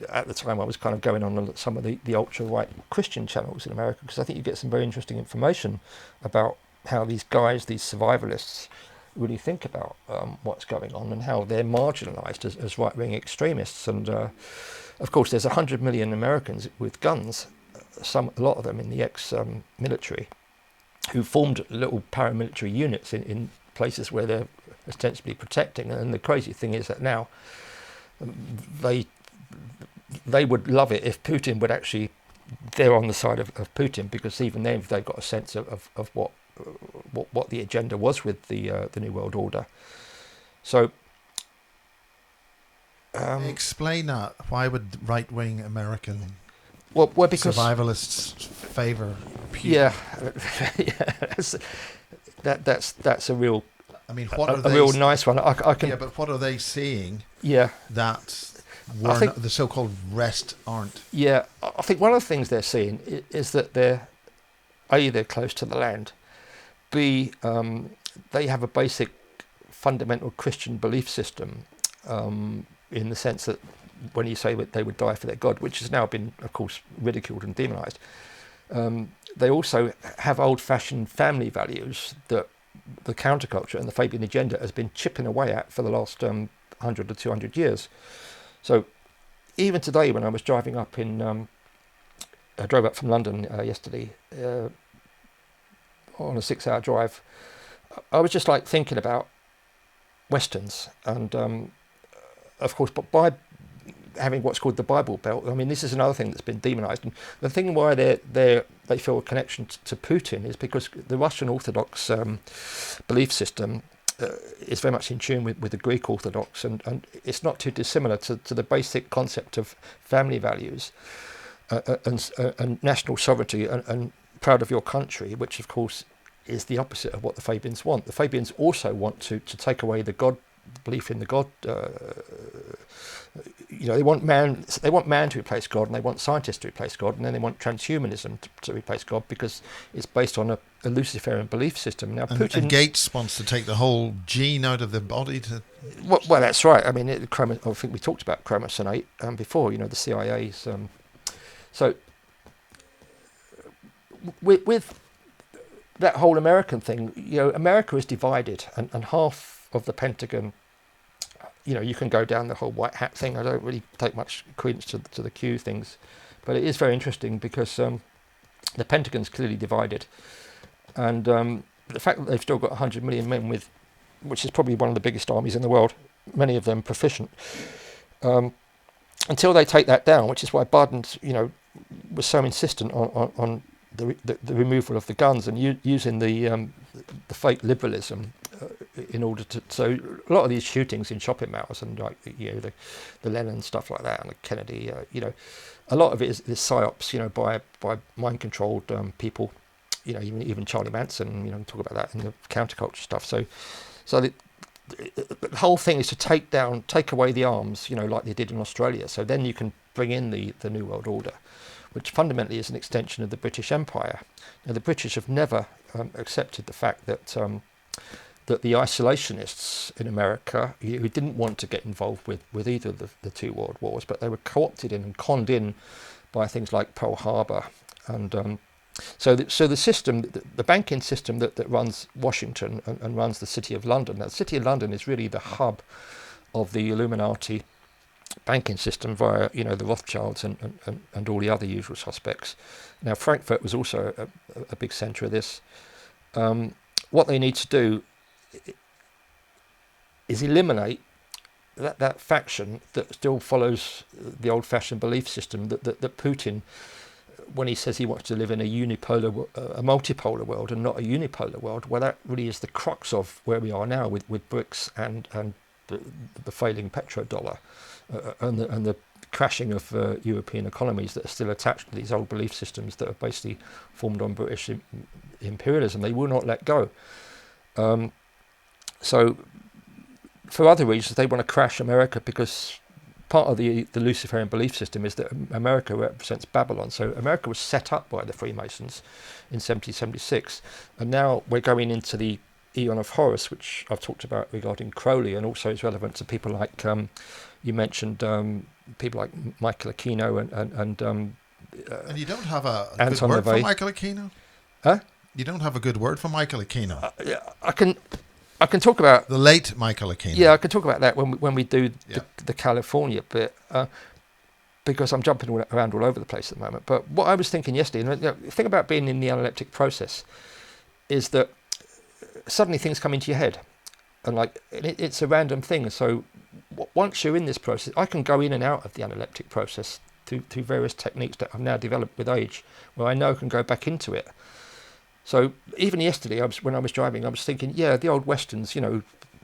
at the time I was kind of going on some of the ultra-right Christian channels in America, because I think you get some very interesting information about how these guys, these survivalists, really think about what's going on and how they're marginalised as right-wing extremists. And of course, there's 100 million Americans with guns, a lot of them in the ex-military, who formed little paramilitary units in places where they're ostensibly protecting. And the crazy thing is that now they would love it if Putin would actually, they're on the side of Putin, because even then they've got a sense of what the agenda was with the New World Order. So explain that. Why would right-wing American because survivalists favour Putin? Yeah, that's a real. I mean, what are a real nice one. I can. Yeah, but what are they seeing? Yeah. That the so-called rest aren't. Yeah, I think one of the things they're seeing is that they're close to the land. B, they have a basic fundamental Christian belief system, in the sense that when you say that they would die for their God, which has now been, of course, ridiculed and demonised, they also have old-fashioned family values that the counterculture and the Fabian agenda has been chipping away at for the last 100 or 200 years. So even today, when I was driving up I drove up from London yesterday on a 6-hour drive, I was just like thinking about Westerns, and of course, but by having what's called the Bible Belt, I mean, this is another thing that's been demonized. And the thing why they feel a connection to Putin is because the Russian Orthodox belief system is very much in tune with the Greek Orthodox, and it's not too dissimilar to the basic concept of family values and national sovereignty and proud of your country, which of course is the opposite of what the Fabians want. The Fabians also want to take away the belief in the God. They want man to replace God, and they want scientists to replace God, and then they want transhumanism to replace God, because it's based on a Luciferian belief system. Now, Putin, and Gates wants to take the whole gene out of the body to. Well, that's right. I mean, I think we talked about chromosome 8 before. The CIA's. So with that whole American thing, America is divided, and half of the Pentagon. You can go down the whole white hat thing. I don't really take much credence to the Q things, but it is very interesting because the Pentagon's clearly divided, and the fact that they've still got 100 million men which is probably one of the biggest armies in the world, many of them proficient, until they take that down, which is why Biden, was so insistent on the removal of the guns and using the fake liberalism in order to. So a lot of these shootings in shopping malls and like the Lennon stuff like that and the Kennedy, a lot of it is psyops, by mind controlled people, even Charlie Manson, talk about that in the counterculture stuff. So the whole thing is to take away the arms, like they did in Australia. So then you can bring in the New World Order, which fundamentally is an extension of the British Empire. Now, the British have never accepted the fact that that the isolationists in America, who didn't want to get involved with either of the two world wars, but they were co-opted in and conned in by things like Pearl Harbor. And so the system, the banking system that runs Washington and runs the City of London, now the City of London is really the hub of the Illuminati banking system via the Rothschilds and all the other usual suspects. Now Frankfurt was also a big centre of this. What they need to do is eliminate that faction that still follows the old-fashioned belief system that Putin, when he says he wants to live in a multipolar world and not a unipolar world, well, that really is the crux of where we are now with BRICS and the failing petrodollar and the crashing of European economies that are still attached to these old belief systems that are basically formed on British imperialism. They will not let go. So for other reasons, they want to crash America because part of the Luciferian belief system is that America represents Babylon. So America was set up by the Freemasons in 1776, and now we're going into the Eon of Horus, which I've talked about regarding Crowley, and also is relevant to people like you mentioned, people like Michael Aquino and you don't have a good Anton word for LaVey. Michael Aquino? Huh? You don't have a good word for Michael Aquino? I can talk about The late Michael Aquino. Yeah, I can talk about that when we do Yeah. the California bit, because I'm jumping around all over the place at the moment. But what I was thinking yesterday, and the thing about being in the analytic process, is that suddenly things come into your head, and it's a random thing. So once you're in this process, I can go in and out of the analytic process through various techniques that I've now developed with age, where I know I can go back into it. So even yesterday, when I was driving, I was thinking, yeah, the old westerns,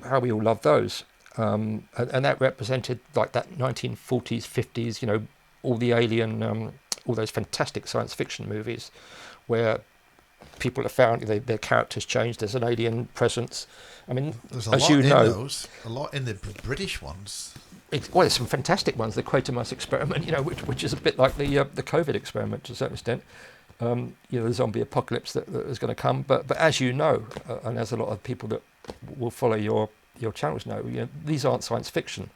how we all love those, and that represented like that 1940s, 50s, all the alien, all those fantastic science fiction movies, where people are found, their characters change. There's an alien presence. I mean, There's a as lot you in know, those. A lot in the British ones. there's some fantastic ones. The Quatermass experiment, which is a bit like the COVID experiment to a certain extent. The zombie apocalypse that is going to come. But as you know, and as a lot of people that will follow your channels know, these aren't science fiction.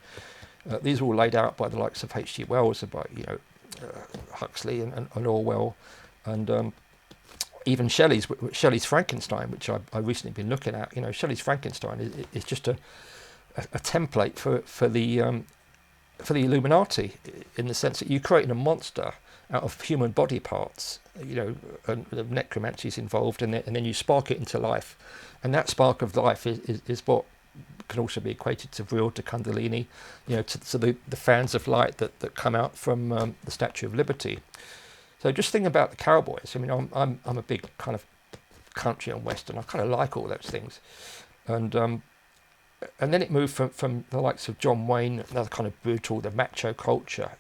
These are all laid out by the likes of H.G. Wells, by Huxley and Orwell, and even Shelley's Frankenstein, which I've recently been looking at. Shelley's Frankenstein is just a template for the Illuminati, in the sense that you're creating a monster out of human body parts, and the necromancy is involved, and then you spark it into life, and that spark of life is what can also be equated to Vril, to Kundalini, to the fans of light that come out from the Statue of Liberty. So just think about the cowboys. I mean, I'm a big kind of country and western. I kind of like all those things, and then it moved from the likes of John Wayne, another kind of brutal, the macho culture,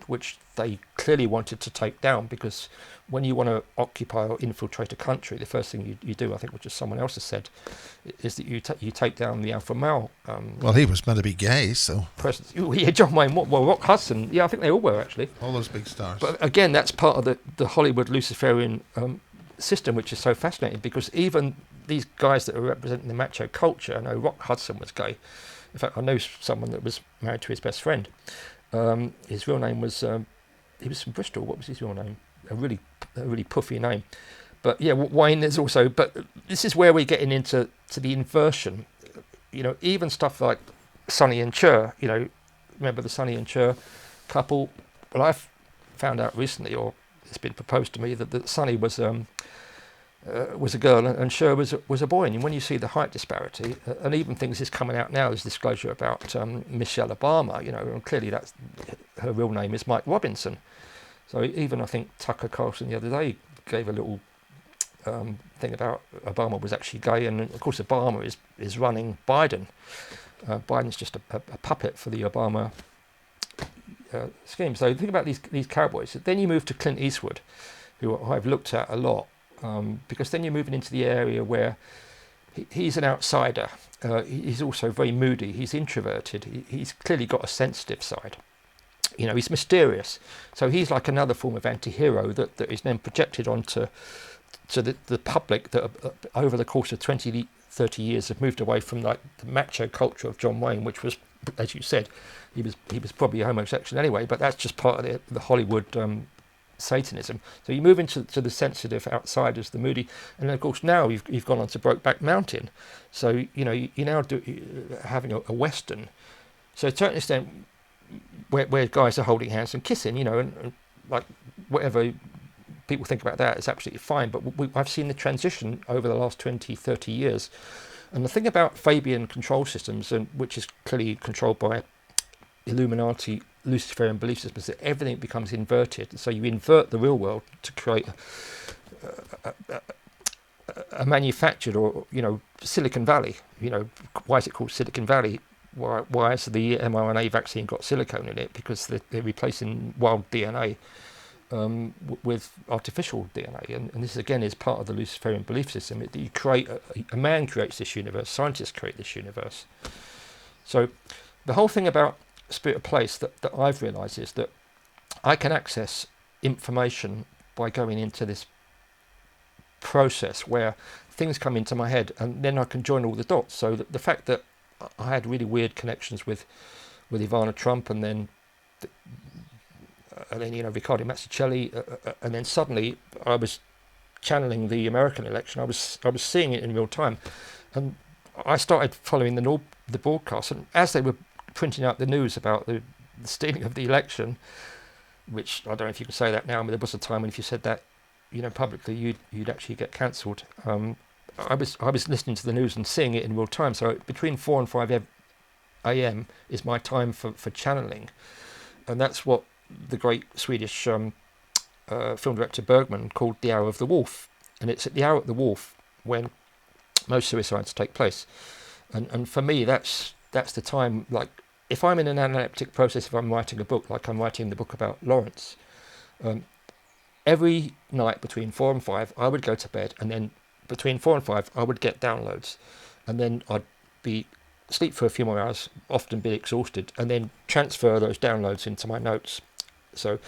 which they clearly wanted to take down, because when you want to occupy or infiltrate a country, the first thing you do, I think, which is someone else has said, is that you take down the alpha male. Well, he was meant to be gay, so. Presence. Yeah, John Wayne, Rock Hudson. Yeah, I think they all were, actually. All those big stars. But again, that's part of the Hollywood Luciferian system, which is so fascinating, because even these guys that are representing the macho culture, I know Rock Hudson was gay. In fact, I know someone that was married to his best friend. His real name was, he was from Bristol. What was his real name? A really puffy name. But yeah, Wayne is also, but this is where we're getting into the inversion. Even stuff like Sonny and Cher, remember the Sonny and Cher couple? Well, I've found out recently, or it's been proposed to me, that Sonny was a girl and Cher was a boy. And when you see the height disparity, and even things is coming out now, there's disclosure about Michelle Obama, and clearly that's her real name is Mike Robinson. So even I think Tucker Carlson the other day gave a little thing about Obama was actually gay, and of course Obama is running Biden. Biden's just a puppet for the Obama scheme. So think about these cowboys. Then you move to Clint Eastwood, who I've looked at a lot, because then you're moving into the area where he's an outsider. He's also very moody. He's introverted. He's clearly got a sensitive side. He's mysterious. So he's like another form of anti-hero that is then projected onto the public that over the course of 20, 30 years have moved away from like the macho culture of John Wayne, which was, as you said, he was probably a homosexual anyway, but that's just part of the Hollywood Satanism. So you move into the sensitive outsiders, the moody, and then of course now you've gone on to Brokeback Mountain. So you're now having a Western. So to a certain extent, where guys are holding hands and kissing, and like whatever people think about that is absolutely fine. But I've seen the transition over the last 20, 30 years. And the thing about Fabian control systems, which is clearly controlled by Illuminati, Luciferian belief systems, that everything becomes inverted. So you invert the real world to create a manufactured, or Silicon Valley. Why is it called Silicon Valley? Why has the mRNA vaccine got silicone in it? Because they're replacing wild DNA with artificial DNA, and this again is part of the Luciferian belief system. You create a man creates this universe, scientists create this universe. So the whole thing about Spirit of Place that I've realised is that I can access information by going into this process where things come into my head, and then I can join all the dots. So the fact that I had really weird connections with Ivana Trump, and then Riccardo Mazzucchelli, and then suddenly I was channeling the American election. I was seeing it in real time, and I started following the broadcast. And as they were printing out the news about the stealing of the election, which I don't know if you can say that now, but there was a time when if you said that, publicly, you'd actually get cancelled. I was listening to the news and seeing it in real time. So between 4 and 5 a.m. is my time for channeling, and that's what the great Swedish film director Bergman called the hour of the wolf. And it's at the hour of the wolf when most suicides take place. And for me, that's the time. Like if I'm in an analytic process, if I'm writing a book, like I'm writing the book about Lawrence, every night between 4 and 5, I would go to bed, and then between 4 and 5, I would get downloads, and then I'd sleep for a few more hours, often be exhausted, and then transfer those downloads into my notes. So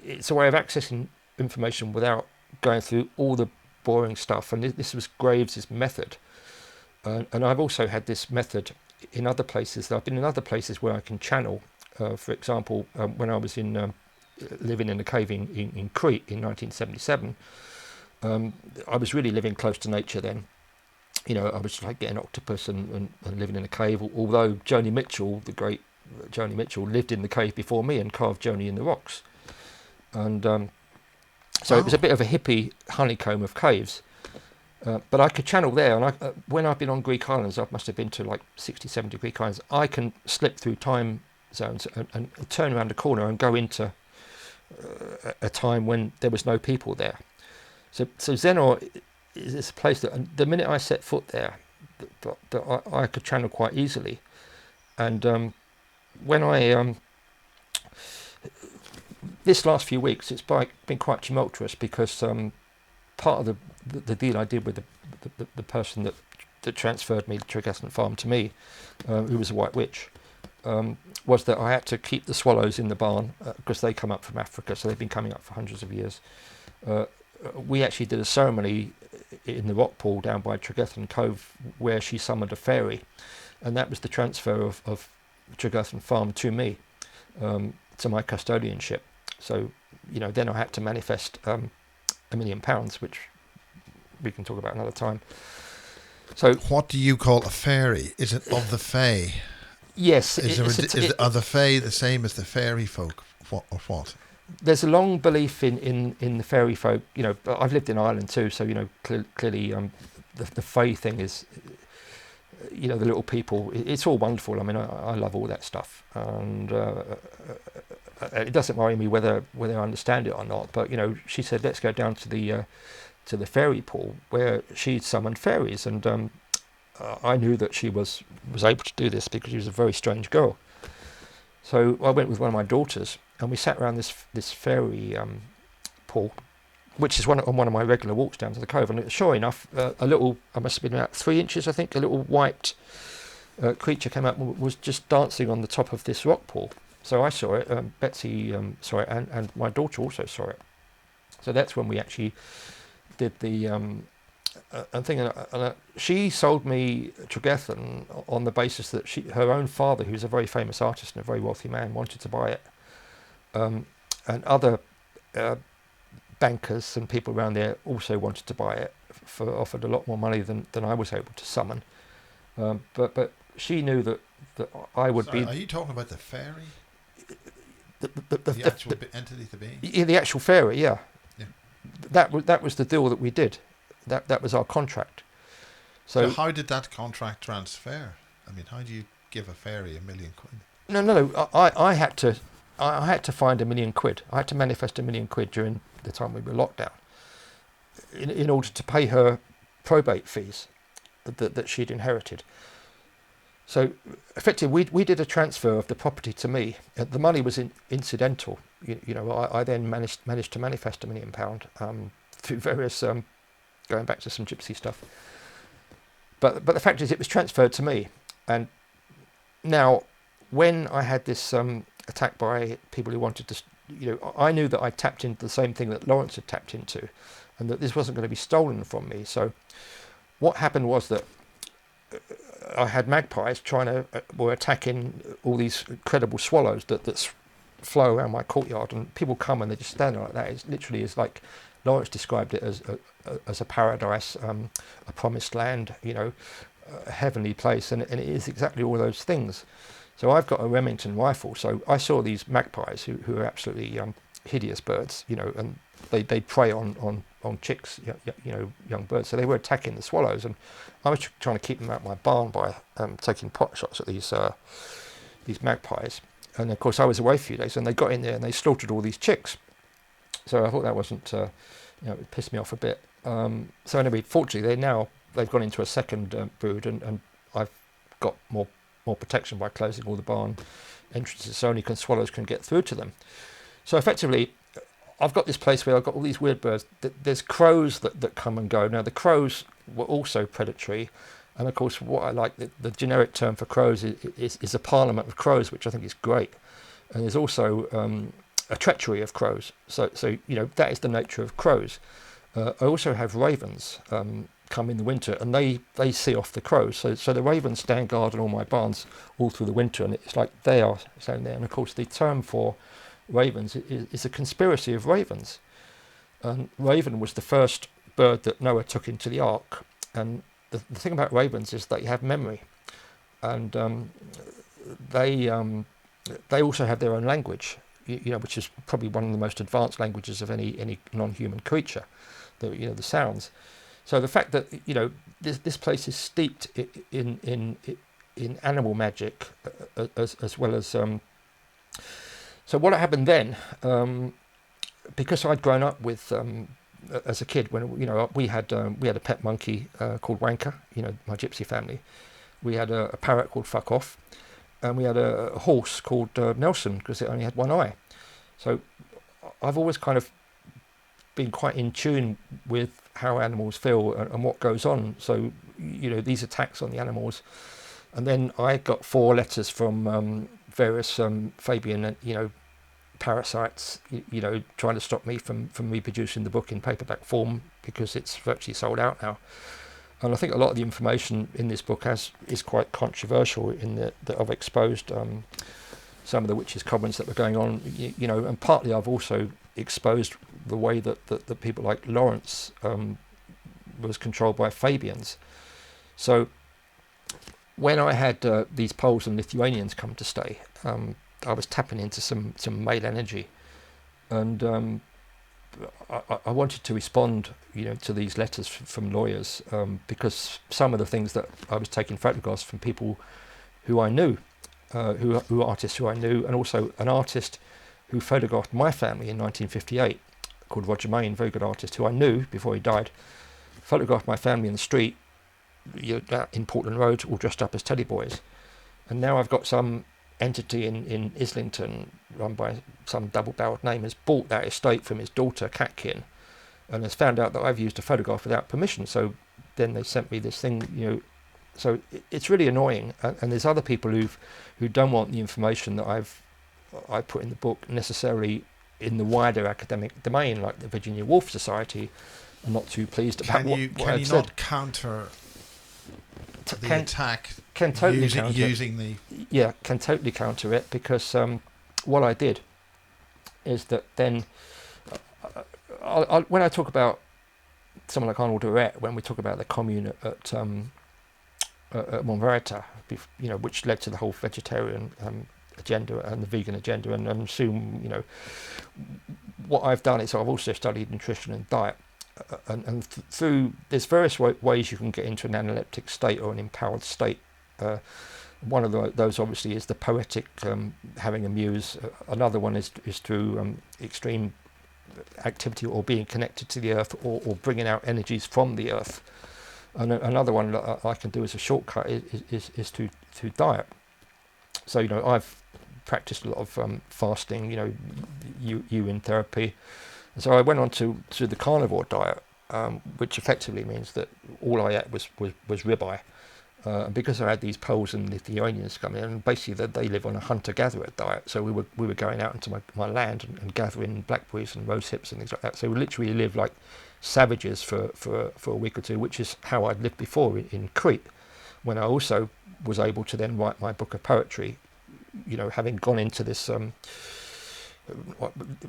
it's a way of accessing information without going through all the boring stuff. And this was Graves' method. And I've also had this method in other places. I've been in other places where I can channel. For example, when I was living in a cave in Crete in 1977, I was really living close to nature then. I was like getting octopus and living in a cave, although Joni Mitchell, the great Joni Mitchell, lived in the cave before me and carved Joni in the rocks. And so it was a bit of a hippie honeycomb of caves. But I could channel there, and when I've been on Greek islands, I must have been to like 60, 70 Greek islands, I can slip through time zones and turn around a corner and go into a time when there was no people there. So Zenor is this place that the minute I set foot there, that I could channel quite easily. And when I this last few weeks, it's been quite tumultuous because part of the deal I did with the person that transferred me to Tregaston Farm to me, who was a white witch, was that I had to keep the swallows in the barn because they come up from Africa, so they've been coming up for hundreds of years. We actually did a ceremony in the rock pool down by Tregaston Cove where she summoned a fairy, and that was the transfer of Tregaston Farm to me, to my custodianship. So, then I had to manifest £1 million, which we can talk about another time. So, what do you call a fairy? Is it of the fae? Yes. Are the fae the same as the fairy folk, or what? There's a long belief in the fairy folk. I've lived in Ireland too, so clearly the fae thing is, the little people. It's all wonderful. I mean, I love all that stuff, and it doesn't worry me whether I understand it or not. But she said, let's go down to the to the fairy pool where she'd summoned fairies, and I knew that she was able to do this because she was a very strange girl. So I went with one of my daughters, and we sat around this fairy pool, which is on one of my regular walks down to the cove. And sure enough, a little, I must have been about 3 inches, I think, a little white creature came up and was just dancing on the top of this rock pool. So I saw it, Betsy saw it, and my daughter also saw it. So that's when we actually did the thing. And she sold me Tregethan on the basis that her own father, who's a very famous artist and a very wealthy man, wanted to buy it. And other bankers and people around there also wanted to buy it, offered a lot more money than I was able to summon. But she knew that I would be... Are you talking about the fairy? The actual entity, the being? Yeah, the actual fairy, yeah. Yeah. That was the deal that we did. That was our contract. So how did that contract transfer? I mean, how do you give a fairy £1 million? No. I had to find £1 million. I had to manifest £1 million during the time we were locked down, in order to pay her probate fees that she'd inherited. So effectively, we did a transfer of the property to me. The money was incidental. You know, I then managed to manifest £1 million through various going back to some gypsy stuff. But the fact is, it was transferred to me. And now, when I had this attack by people who wanted to, you know, I knew that I tapped into the same thing that Lawrence had tapped into, and that this wasn't going to be stolen from me. So what happened was that I had magpies were attacking all these incredible swallows that flow around my courtyard, and people come and they just stand there like that. It literally is like Lawrence described it as a paradise, a promised land, you know, a heavenly place, and it is exactly all those things. So I've got a Remington rifle, so I saw these magpies who are absolutely hideous birds, you know, and they prey on chicks, you know, young birds. So they were attacking the swallows, and I was trying to keep them out of my barn by taking pot shots at these magpies. And of course I was away for a few days, and they got in there and they slaughtered all these chicks. So I thought that wasn't, you know, it pissed me off a bit. So anyway, fortunately they've gone into a second brood, and I've got more protection by closing all the barn entrances, so only swallows can get through to them. So effectively, I've got this place where I've got all these weird birds. There's crows that come and go. Now the crows were also predatory, and of course what I like, the generic term for crows is a parliament of crows, which I think is great. And there's also a treachery of crows. So you know, that is the nature of crows. I also have ravens come in the winter, and they see off the crows. So the ravens stand guard on all my barns all through the winter, and it's like they are standing there. And of course the term for ravens is a conspiracy of ravens. And raven was the first bird that Noah took into the ark. And the thing about ravens is that you have memory, and they also have their own language, you know, which is probably one of the most advanced languages of any non-human creature. The sounds. So the fact that, you know, this place is steeped in animal magic as well as. So what happened then? Because I'd grown up with as a kid, when, you know, we had a pet monkey called Wanker. You know, my gypsy family. We had a parrot called Fuck Off, and we had a horse called Nelson, because it only had one eye. So I've always kind of been quite in tune with how animals feel and what goes on. So, you know, these attacks on the animals, and then I got 4 letters from various Fabian, you know, parasites, you know, trying to stop me from reproducing the book in paperback form, because it's virtually sold out now. And I think a lot of the information in this book is quite controversial, in that I've exposed some of the witches' comments that were going on, you know, and partly I've also exposed the way that people like Lawrence was controlled by Fabians. So when I had these Poles and Lithuanians come to stay, I was tapping into some male energy, and I wanted to respond, you know, to these letters from lawyers, because some of the things that I was taking photographs from people who I knew, who artists who I knew, and also an artist who photographed my family in 1958. called Roger Main, very good artist, who I knew before he died, photographed my family in the street in Portland Road, all dressed up as teddy boys. And now I've got some entity in Islington, run by some double-barreled name, has bought that estate from his daughter, Catkin, and has found out that I've used a photograph without permission. So then they sent me this thing, So it's really annoying. And there's other people who don't want the information that I put in the book necessarily in the wider academic domain, like the Virginia Woolf Society. I'm not too pleased about what I've said. Can you not counter the attack can totally counter using the... Yeah, can totally counter it, because what I did is that then when I talk about someone like Arnold Duret, when we talk about the commune at Monverita, which led to the whole vegetarian agenda and the vegan agenda, and soon, what I've done is I've also studied nutrition and diet, and through there's various ways you can get into an analeptic state or an empowered state. One of those obviously is the poetic, having a muse. Another one is through extreme activity or being connected to the earth, or bringing out energies from the earth. And another one that I can do as a shortcut is through diet. So I've practiced a lot of fasting, in therapy. And so I went on to the carnivore diet, which effectively means that all I ate was ribeye. And because I had these Poles and Lithuanians coming in, and basically they live on a hunter-gatherer diet. So we were going out into my land and gathering blackberries and rose hips and things like that. So we literally live like savages for a week or two, which is how I'd lived before in Crete, when I also was able to then write my book of poetry, having gone into this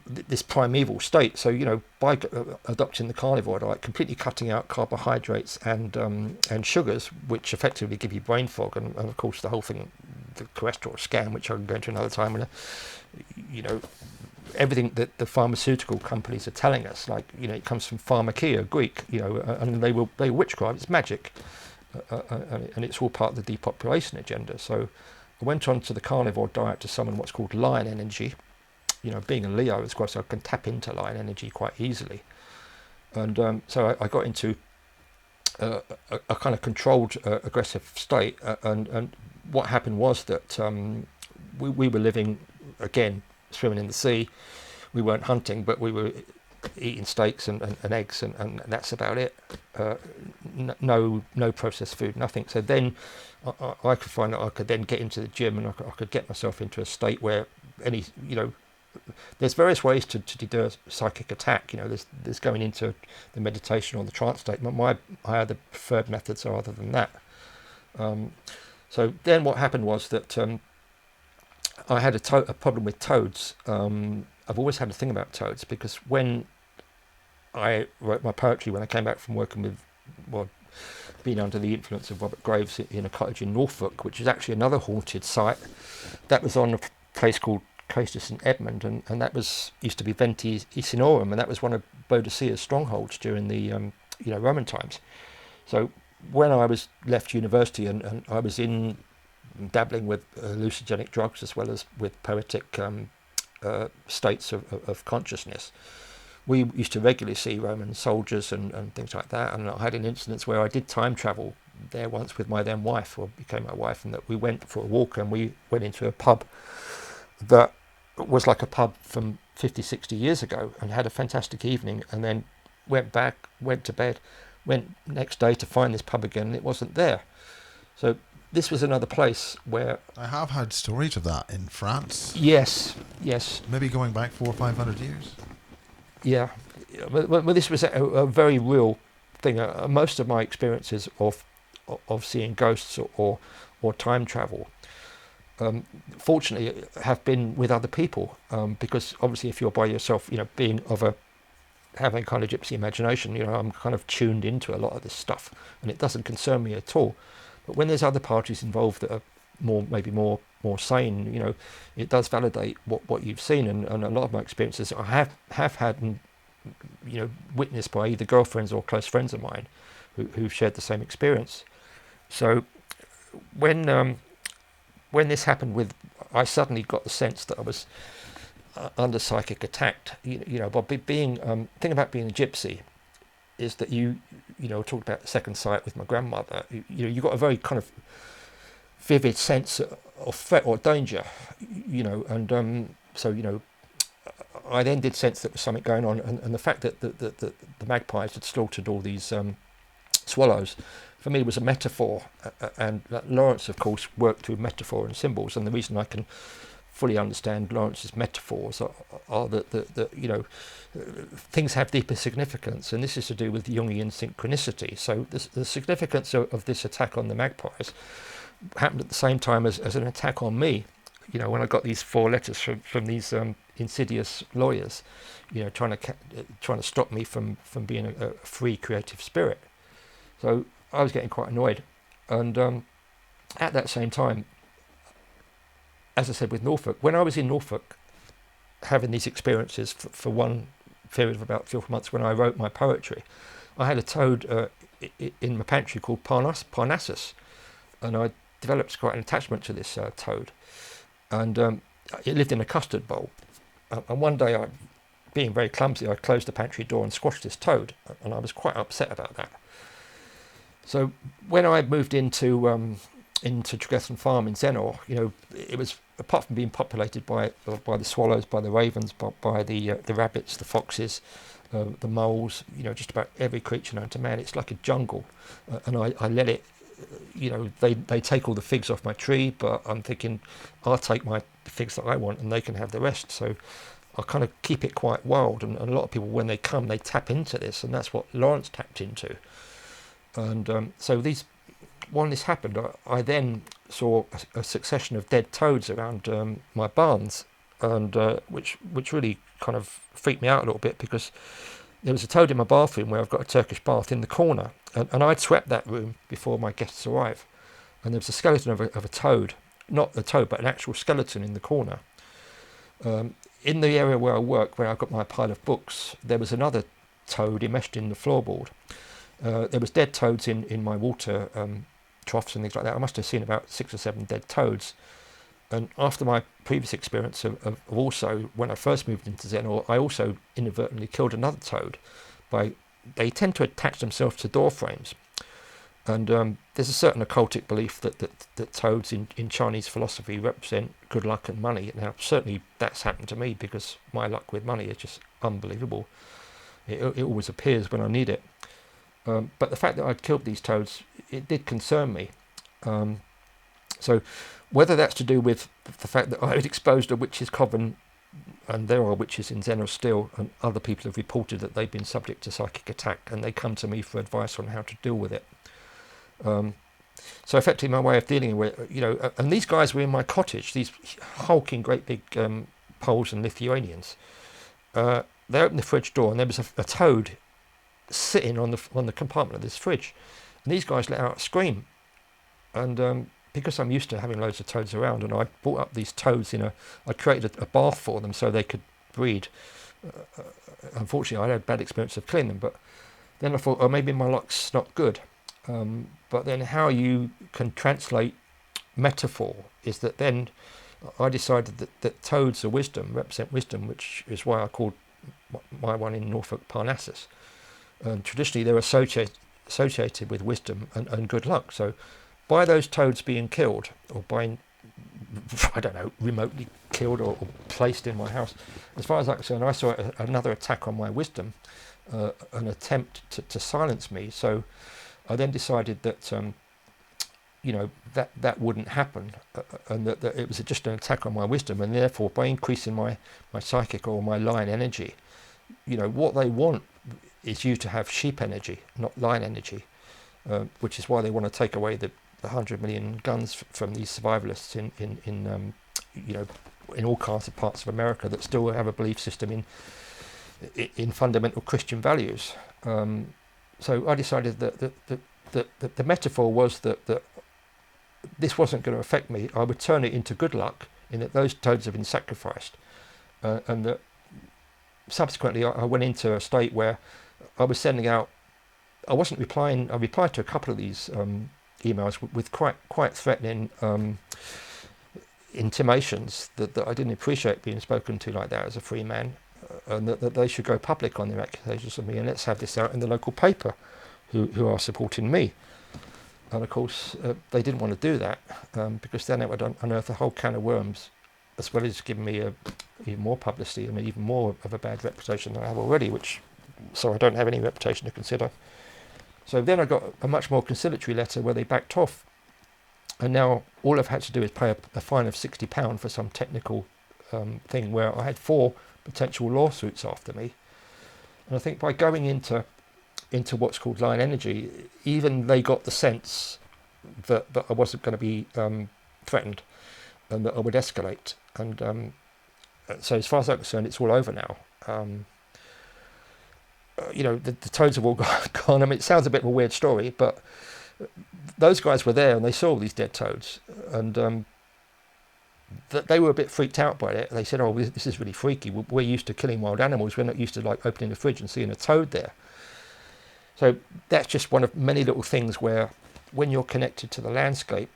this primeval state. So by adopting the carnivore diet, completely cutting out carbohydrates and sugars, which effectively give you brain fog, and of course the whole thing, the cholesterol scam, which I can go into another time, and everything that the pharmaceutical companies are telling us, like it comes from pharmakia, Greek, and they witchcraft, it's magic, and it's all part of the depopulation agenda. So I went on to the carnivore diet to summon what's called lion energy. Being a Leo, of course, I can tap into lion energy quite easily. And so I got into a kind of controlled, aggressive state. And what happened was that we were living, again, swimming in the sea. We weren't hunting, but we were eating steaks and eggs, and that's about it. No processed food, nothing. So then I could find that I could then get into the gym, and I could get myself into a state where there's various ways to deter psychic attack. There's going into the meditation or the trance state. My other preferred methods are other than that. So then what happened was that I had a problem with toads. I've always had a thing about toads, because when I wrote my poetry, when I came back from working with, being under the influence of Robert Graves in a cottage in Norfolk, which is actually another haunted site, that was on a place called Castor St Edmund, and that used to be Venti Isinorum, and that was one of Boadicea's strongholds during the Roman times. So when I was left university and I was dabbling with hallucinogenic drugs as well as with poetic states of consciousness, we used to regularly see Roman soldiers and things like that. And I had an instance where I did time travel there once with my then wife, or became my wife, and that we went for a walk, and we went into a pub that was like a pub from 50, 60 years ago, and had a fantastic evening, and then went back, went to bed, went next day to find this pub again, and it wasn't there. So this was another place where... I have had stories of that in France. Yes. Maybe going back 400 or 500 years. Yeah. Well, this was a very real thing. Most of my experiences of seeing ghosts or time travel, fortunately, have been with other people, because obviously if you're by yourself, having kind of gypsy imagination, I'm kind of tuned into a lot of this stuff, and it doesn't concern me at all. But when there's other parties involved that are maybe more sane, it does validate what you've seen, and a lot of my experiences I have had and witnessed by either girlfriends or close friends of mine who've shared the same experience. So when this happened I suddenly got the sense that under psychic attack, by being thing about being a gypsy is that you talked about second sight with my grandmother. You got a very kind of vivid sense of threat or danger, and so I then did sense that there was something going on, and the fact that the magpies had slaughtered all these swallows, for me, was a metaphor, and Lawrence, of course, worked through metaphor and symbols, and the reason I can fully understand Lawrence's metaphors are that things have deeper significance, and this is to do with Jungian synchronicity. So the significance of this attack on the magpies happened at the same time as an attack on me. When I got these 4 letters from these insidious lawyers, trying to stop me from being a free creative spirit. So I was getting quite annoyed, and at that same time, as I said with Norfolk, when I was in Norfolk, having these experiences for one period of about 4 months when I wrote my poetry, I had a toad in my pantry called Parnassus, and I developed quite an attachment to this toad, and it lived in a custard bowl. And one day, being very clumsy, I closed the pantry door and squashed this toad, and I was quite upset about that. So when I moved into Tregethan Farm in Zenor, it was, apart from being populated by the swallows, by the ravens, by the rabbits, the foxes, the moles, just about every creature known to man. It's like a jungle, and I let it. They take all the figs off my tree, but I'm thinking I'll take the figs that I want, and they can have the rest. So I kind of keep it quite wild, and a lot of people, when they come, they tap into this, and that's what Lawrence tapped into. And so when this happened, I then saw a succession of dead toads around my barns, and which really kind of freaked me out a little bit, because there was a toad in my bathroom where I've got a Turkish bath in the corner, and I'd swept that room before my guests arrived, and there was a skeleton of a toad, not a toad, but an actual skeleton in the corner. In the area where I work, where I've got my pile of books, there was another toad enmeshed in the floorboard. There was dead toads in my water troughs and things like that. I must have seen about 6 or 7 dead toads. And after my previous experience of also, when I first moved into Zenor, I also inadvertently killed another toad. They tend to attach themselves to door frames. And there's a certain occultic belief that toads in Chinese philosophy represent good luck and money. Now, certainly that's happened to me, because my luck with money is just unbelievable. It always appears when I need it. But the fact that I'd killed these toads, it did concern me. So whether that's to do with the fact that I had exposed a witch's coven, and there are witches in Zenor still, and other people have reported that they've been subject to psychic attack, and they come to me for advice on how to deal with it. So effectively my way of dealing with it, and these guys were in my cottage, these hulking great big Poles and Lithuanians. They opened the fridge door, and there was a toad sitting on the compartment of this fridge, and these guys let out a scream, and because I'm used to having loads of toads around, and I brought up these toads I created a bath for them so they could breed. Unfortunately, I had a bad experience of killing them, but then I thought, maybe my luck's not good. But then how you can translate metaphor is that then I decided that toads are wisdom, represent wisdom, which is why I called my one in Norfolk Parnassus. And traditionally they're associated with wisdom and good luck. So by those toads being killed, or by, I don't know, remotely killed or placed in my house, as far as I'm concerned, I saw another attack on my wisdom, an attempt to silence me. So I then decided that that wouldn't happen, and that it was just an attack on my wisdom, and therefore by increasing my psychic or my line energy, what they want is you to have sheep energy, not line energy, which is why they want to take away the 100 million guns from these survivalists in all kinds of parts of America that still have a belief system in fundamental Christian values. So I decided that the metaphor was that this wasn't going to affect me. I would turn it into good luck, in that those toads have been sacrificed, and that subsequently I went into a state where I was sending out. I wasn't replying. I replied to a couple of these emails with quite threatening intimations that I didn't appreciate being spoken to like that as a free man, and that they should go public on their accusations of me, and let's have this out in the local paper, who are supporting me. And of course, they didn't want to do that, because then it would unearth a whole can of worms, as well as giving me even more publicity, even more of a bad reputation than I have already, so I don't have any reputation to consider. So then I got a much more conciliatory letter where they backed off. And now all I've had to do is pay a fine of £60 for some technical thing where I had 4 potential lawsuits after me. And I think by going into what's called line energy, even they got the sense that I wasn't going to be threatened and that I would escalate. And so as far as I'm concerned, it's all over now. The toads have all gone. I mean, it sounds a bit of a weird story, but those guys were there and they saw all these dead toads, and they were a bit freaked out by it. They said, "Oh, this is really freaky. We're used to killing wild animals. We're not used to like opening the fridge and seeing a toad there." So that's just one of many little things where, when you're connected to the landscape,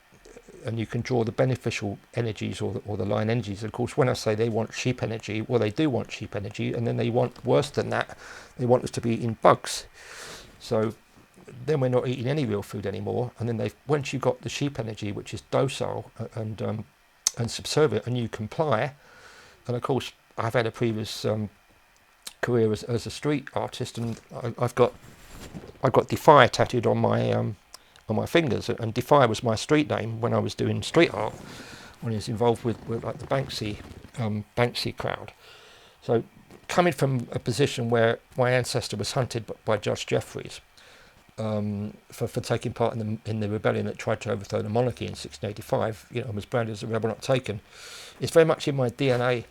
and you can draw the beneficial energies or the line energies. Of course, when I say they want sheep energy, well, they do want sheep energy, and then they want, worse than that, they want us to be eating bugs. So then we're not eating any real food anymore. And then once you've got the sheep energy, which is docile and subservient, and you comply. And of course, I've had a previous career as a street artist, and I've got Defy tattooed on my fingers, and Defy was my street name when I was doing street art, when I was involved with like the Banksy crowd. So coming from a position where my ancestor was hunted by Judge Jeffreys for taking part in the rebellion that tried to overthrow the monarchy in 1685, and was branded as a rebel not taken, it's very much in my DNA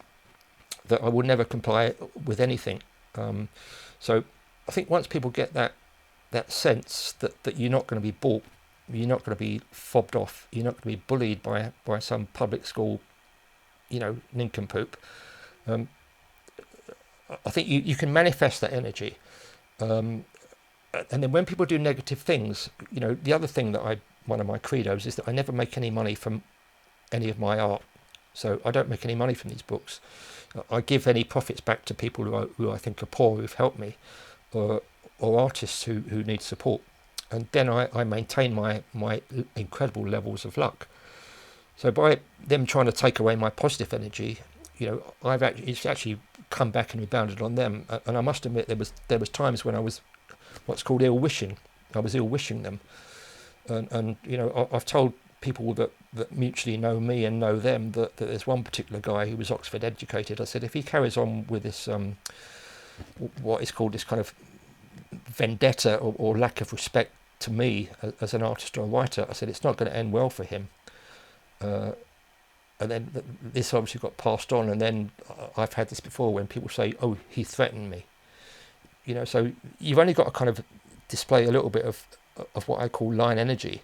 that I will never comply with anything. So I think once people get that sense that you're not going to be bought, you're not going to be fobbed off, you're not going to be bullied by some public school, nincompoop, I think you can manifest that energy. And then when people do negative things, the other thing that one of my credos is that I never make any money from any of my art. So I don't make any money from these books. I give any profits back to people who I think are poor, who've helped me, or artists who need support. And then I maintain my incredible levels of luck. So by them trying to take away my positive energy, it's actually come back and rebounded on them. And I must admit, there was times when I was what's called ill-wishing. I was ill-wishing them. And I've told people that mutually know me and know them that there's one particular guy who was Oxford educated. I said, if he carries on with this, what is called this kind of vendetta or lack of respect to me as an artist or a writer, I said, it's not going to end well for him. And then this obviously got passed on, and then I've had this before when people say, oh, he threatened me. So you've only got to kind of display a little bit of what I call line energy.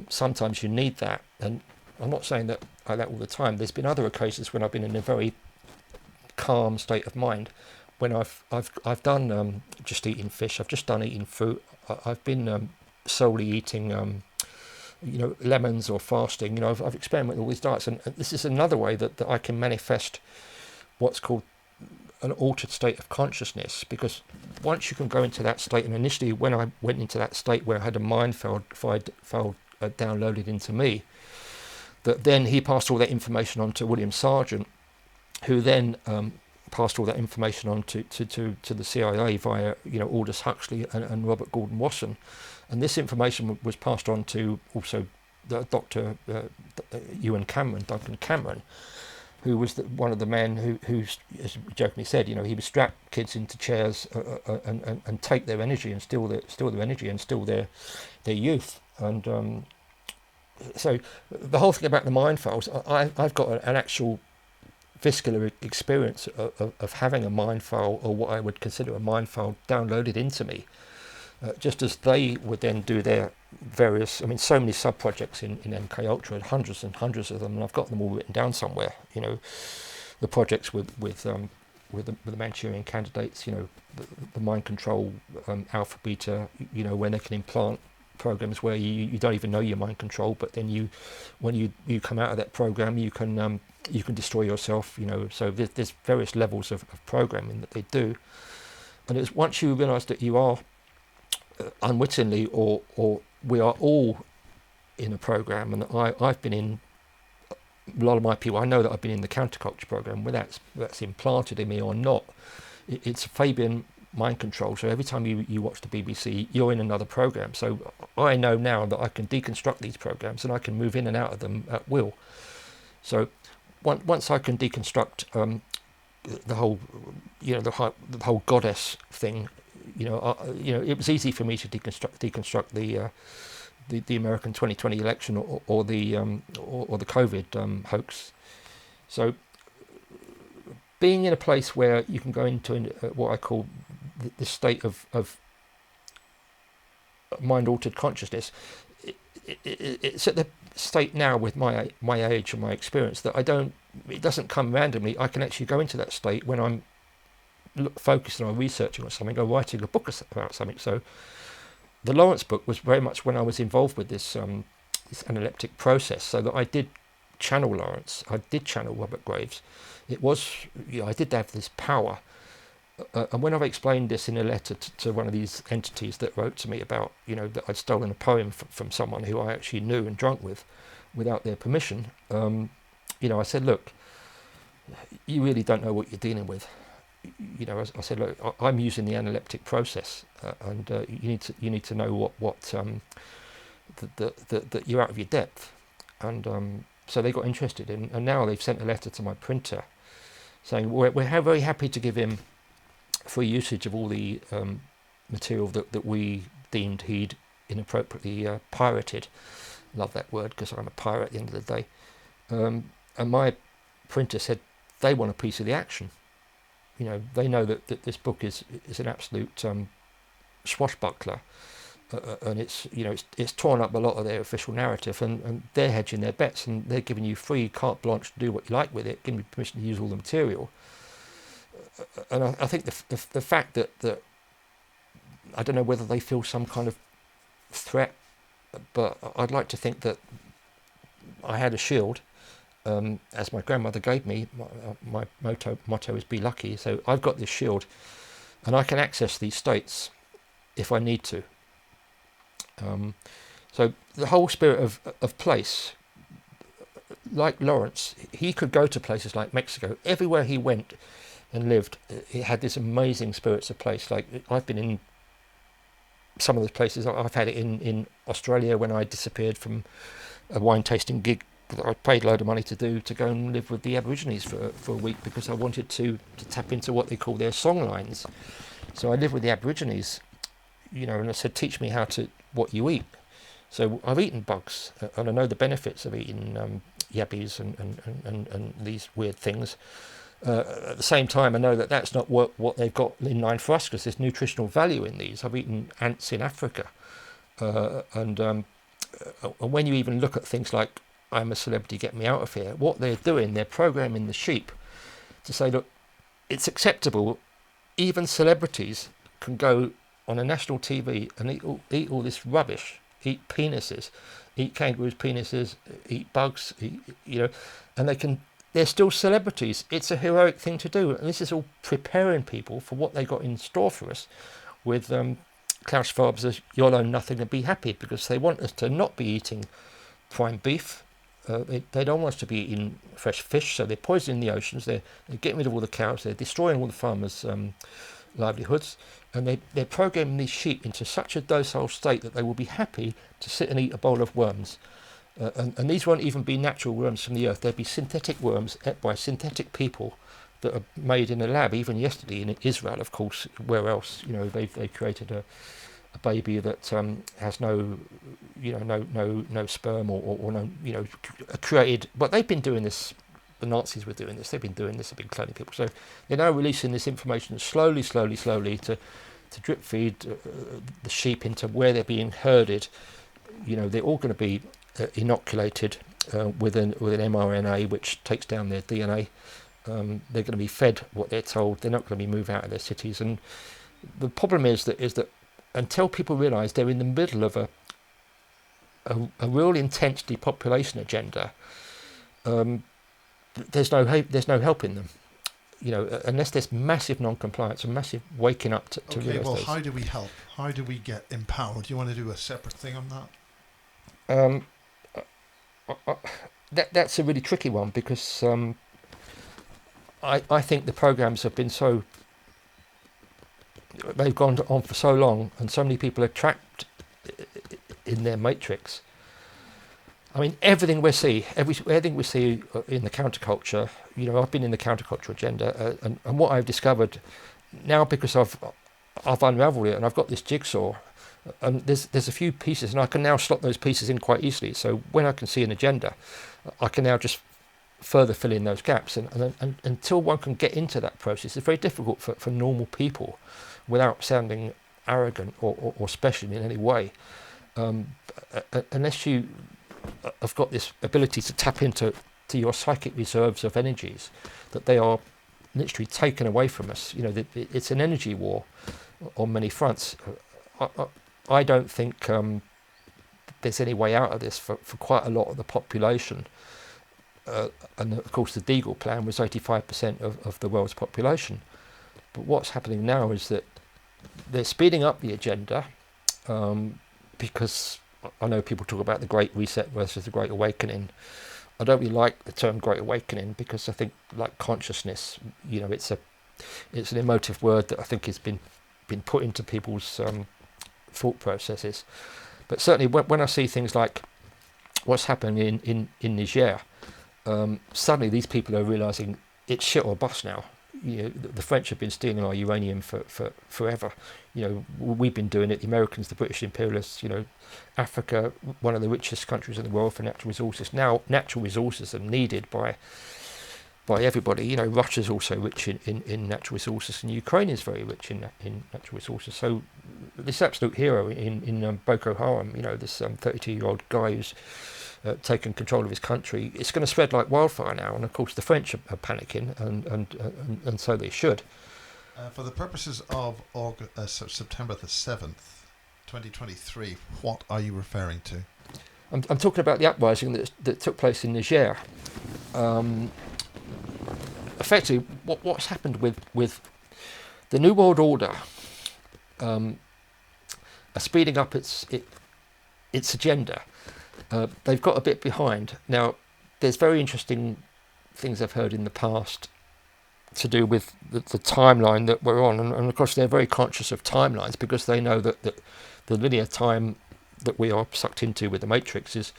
Sometimes you need that, and I'm not saying that I like that all the time. There's been other occasions when I've been in a very calm state of mind, when I've done just eating fish, I've just done eating fruit, I've been solely eating lemons or fasting. I've experimented with all these diets, and this is another way that I can manifest what's called an altered state of consciousness, because once you can go into that state, and initially when I went into that state where I had a mind file downloaded into me, that then he passed all that information on to William Sargent, who then passed all that information on to the CIA via Aldous Huxley and Robert Gordon Wasson, and this information was passed on to also Dr. Duncan Cameron, who was one of the men who, as we jokingly said, he would strap kids into chairs and take their energy and steal their energy and steal their youth. And so the whole thing about the mind files, I've got an actual visceral experience of having a mind file, or what I would consider a mind file, downloaded into me, just as they would then do their various, so many sub-projects in MK Ultra, hundreds and hundreds of them, and I've got them all written down somewhere. The projects with the Manchurian candidates, the mind control, alpha beta, when they can implant programs where you don't even know you're mind controlled, but then when you come out of that program, you can destroy yourself. So there's various levels of programming that they do, and it's once you realise that you are unwittingly or we are all in a program, and I've been in. A lot of my people, I know that I've been in the counterculture program, whether that's implanted in me or not. It's Fabian mind control. So every time you watch the BBC, you're in another program. So I know now that I can deconstruct these programs and I can move in and out of them at will. So once I can deconstruct the whole, the whole goddess thing, it was easy for me to deconstruct the American 2020 election or the COVID hoax. So being in a place where you can go into what I call the state of mind-altered consciousness, it's at the state now with my age and my experience that it doesn't come randomly. I can actually go into that state when I'm focusing on researching on something or writing a book about something. So the Lawrence book was very much when I was involved with this analeptic process, so that I did channel Lawrence, I did channel Robert Graves. It was, I did have this power. And when I've explained this in a letter to one of these entities that wrote to me about, that I'd stolen a poem from someone who I actually knew and drunk with without their permission, I said, look, you really don't know what you're dealing with. I said, look, I'm using the analeptic process, and you need to know what that you're out of your depth. And so they got interested, and now they've sent a letter to my printer saying we're very happy to give him free usage of all the material that we deemed he'd inappropriately pirated. Love that word because I'm a pirate at the end of the day. And my printer said they want a piece of the action. They know that this book is an absolute swashbuckler, and it's torn up a lot of their official narrative, and they're hedging their bets, and they're giving you free carte blanche to do what you like with it, giving you permission to use all the material. And I think the fact that I don't know whether they feel some kind of threat, but I'd like to think that I had a shield. As my grandmother gave me, my motto is be lucky. So I've got this shield, and I can access these states if I need to. So the whole spirit of place, like Lawrence, he could go to places like Mexico. Everywhere he went and lived, he had this amazing spirits of place. Like I've been in some of the places. I've had it in Australia when I disappeared from a wine tasting gig that I paid a load of money to do, to go and live with the Aborigines for a week because I wanted to tap into what they call their song lines. So I lived with the Aborigines, and I said, teach me what you eat. So I've eaten bugs, and I know the benefits of eating yabbies and these weird things. At the same time, I know that that's not what they've got in mind for us, because there's nutritional value in these. I've eaten ants in Africa. And when you even look at things like I'm a celebrity, get me out of here, what they're doing, they're programming the sheep to say, look, it's acceptable. Even celebrities can go on a national TV and eat all this rubbish, eat penises, eat kangaroos' penises, eat bugs, and they're still celebrities. It's a heroic thing to do. And this is all preparing people for what they got in store for us with Klaus Schwab's "You'll own nothing and be happy," because they want us to not be eating prime beef. They don't want us to be eating fresh fish, so they're poisoning the oceans. They're getting rid of all the cows. They're destroying all the farmers' livelihoods, and they're programming these sheep into such a docile state that they will be happy to sit and eat a bowl of worms. And these won't even be natural worms from the earth. They'll be synthetic worms ate by synthetic people that are made in a lab. Even yesterday in Israel, of course, where else? They created a baby that has no sperm or no, created. But they've been doing this. The Nazis were doing this. They've been doing this. They've been cloning people. So they're now releasing this information slowly to drip feed the sheep into where they're being herded. They're all going to be inoculated with an mRNA which takes down their DNA. They're going to be fed what they're told. They're not going to be moved out of their cities. And the problem is that until people realise they're in the middle of a real intense depopulation agenda, there's no helping them. Unless there's massive non-compliance and massive waking up to Okay, realise well, those. how do we help? How do we get empowered? Do you want to do a separate thing on that? That's a really tricky one, because I think the programs have been they've gone on for so long, and so many people are trapped in their matrix. I mean, everything we see in the counterculture, I've been in the counterculture agenda, and what I've discovered now, because I've unravelled it, and I've got this jigsaw, and there's a few pieces, and I can now slot those pieces in quite easily. So when I can see an agenda, I can now just further fill in those gaps, and until one can get into that process, it's very difficult for normal people, without sounding arrogant or special in any way, unless you have got this ability to tap into your psychic reserves of energies, that they are literally taken away from us. It's an energy war on many fronts. I don't think there's any way out of this for quite a lot of the population. And of course the Deagle plan was 85% of the world's population. But what's happening now is that they're speeding up the agenda, because I know people talk about the Great Reset versus the Great Awakening. I don't really like the term Great Awakening, because I think, like consciousness, it's an emotive word that I think has been put into people's thought processes. But certainly when I see things like what's happening in Niger, suddenly these people are realising it's shit or bust now. The French have been stealing our uranium for forever. We've been doing it. The Americans, the British imperialists. Africa, one of the richest countries in the world for natural resources. Now, natural resources are needed by everybody. Russia's also rich in natural resources, and Ukraine is very rich in natural resources. So this absolute hero in Boko Haram, this 32-year-old guy who's taken control of his country, it's going to spread like wildfire now, and of course the French are panicking, and so they should. For the purposes of September the 7th, 2023, what are you referring to? I'm talking about the uprising that took place in Niger. Effectively, what's happened with the New World Order, are speeding up its agenda. They've got a bit behind. Now, there's very interesting things I've heard in the past to do with the timeline that we're on, and of course they're very conscious of timelines, because they know that the linear time that we are sucked into with the Matrix is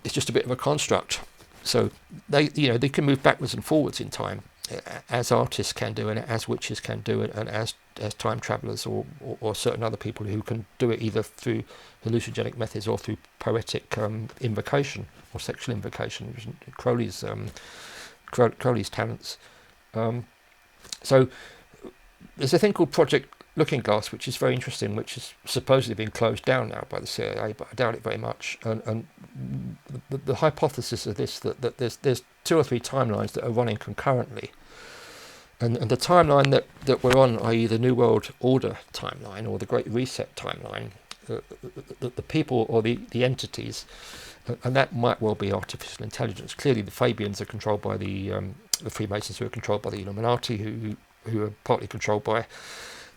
just a bit of a construct. So they can move backwards and forwards in time, as artists can do, and as witches can do it, and as time travelers or certain other people who can do it either through hallucinogenic methods or through poetic invocation or sexual invocation, which is Crowley's talents. So there's a thing called Project Looking Glass, which is very interesting, which is supposedly being closed down now by the CIA, but I doubt it very much. And the hypothesis of this, that there's 2 or 3 timelines that are running concurrently. And the timeline that we're on, i.e. the New World Order timeline or the Great Reset timeline, the people or the entities, and that might well be artificial intelligence. Clearly the Fabians are controlled by the Freemasons, who are controlled by the Illuminati, who are partly controlled by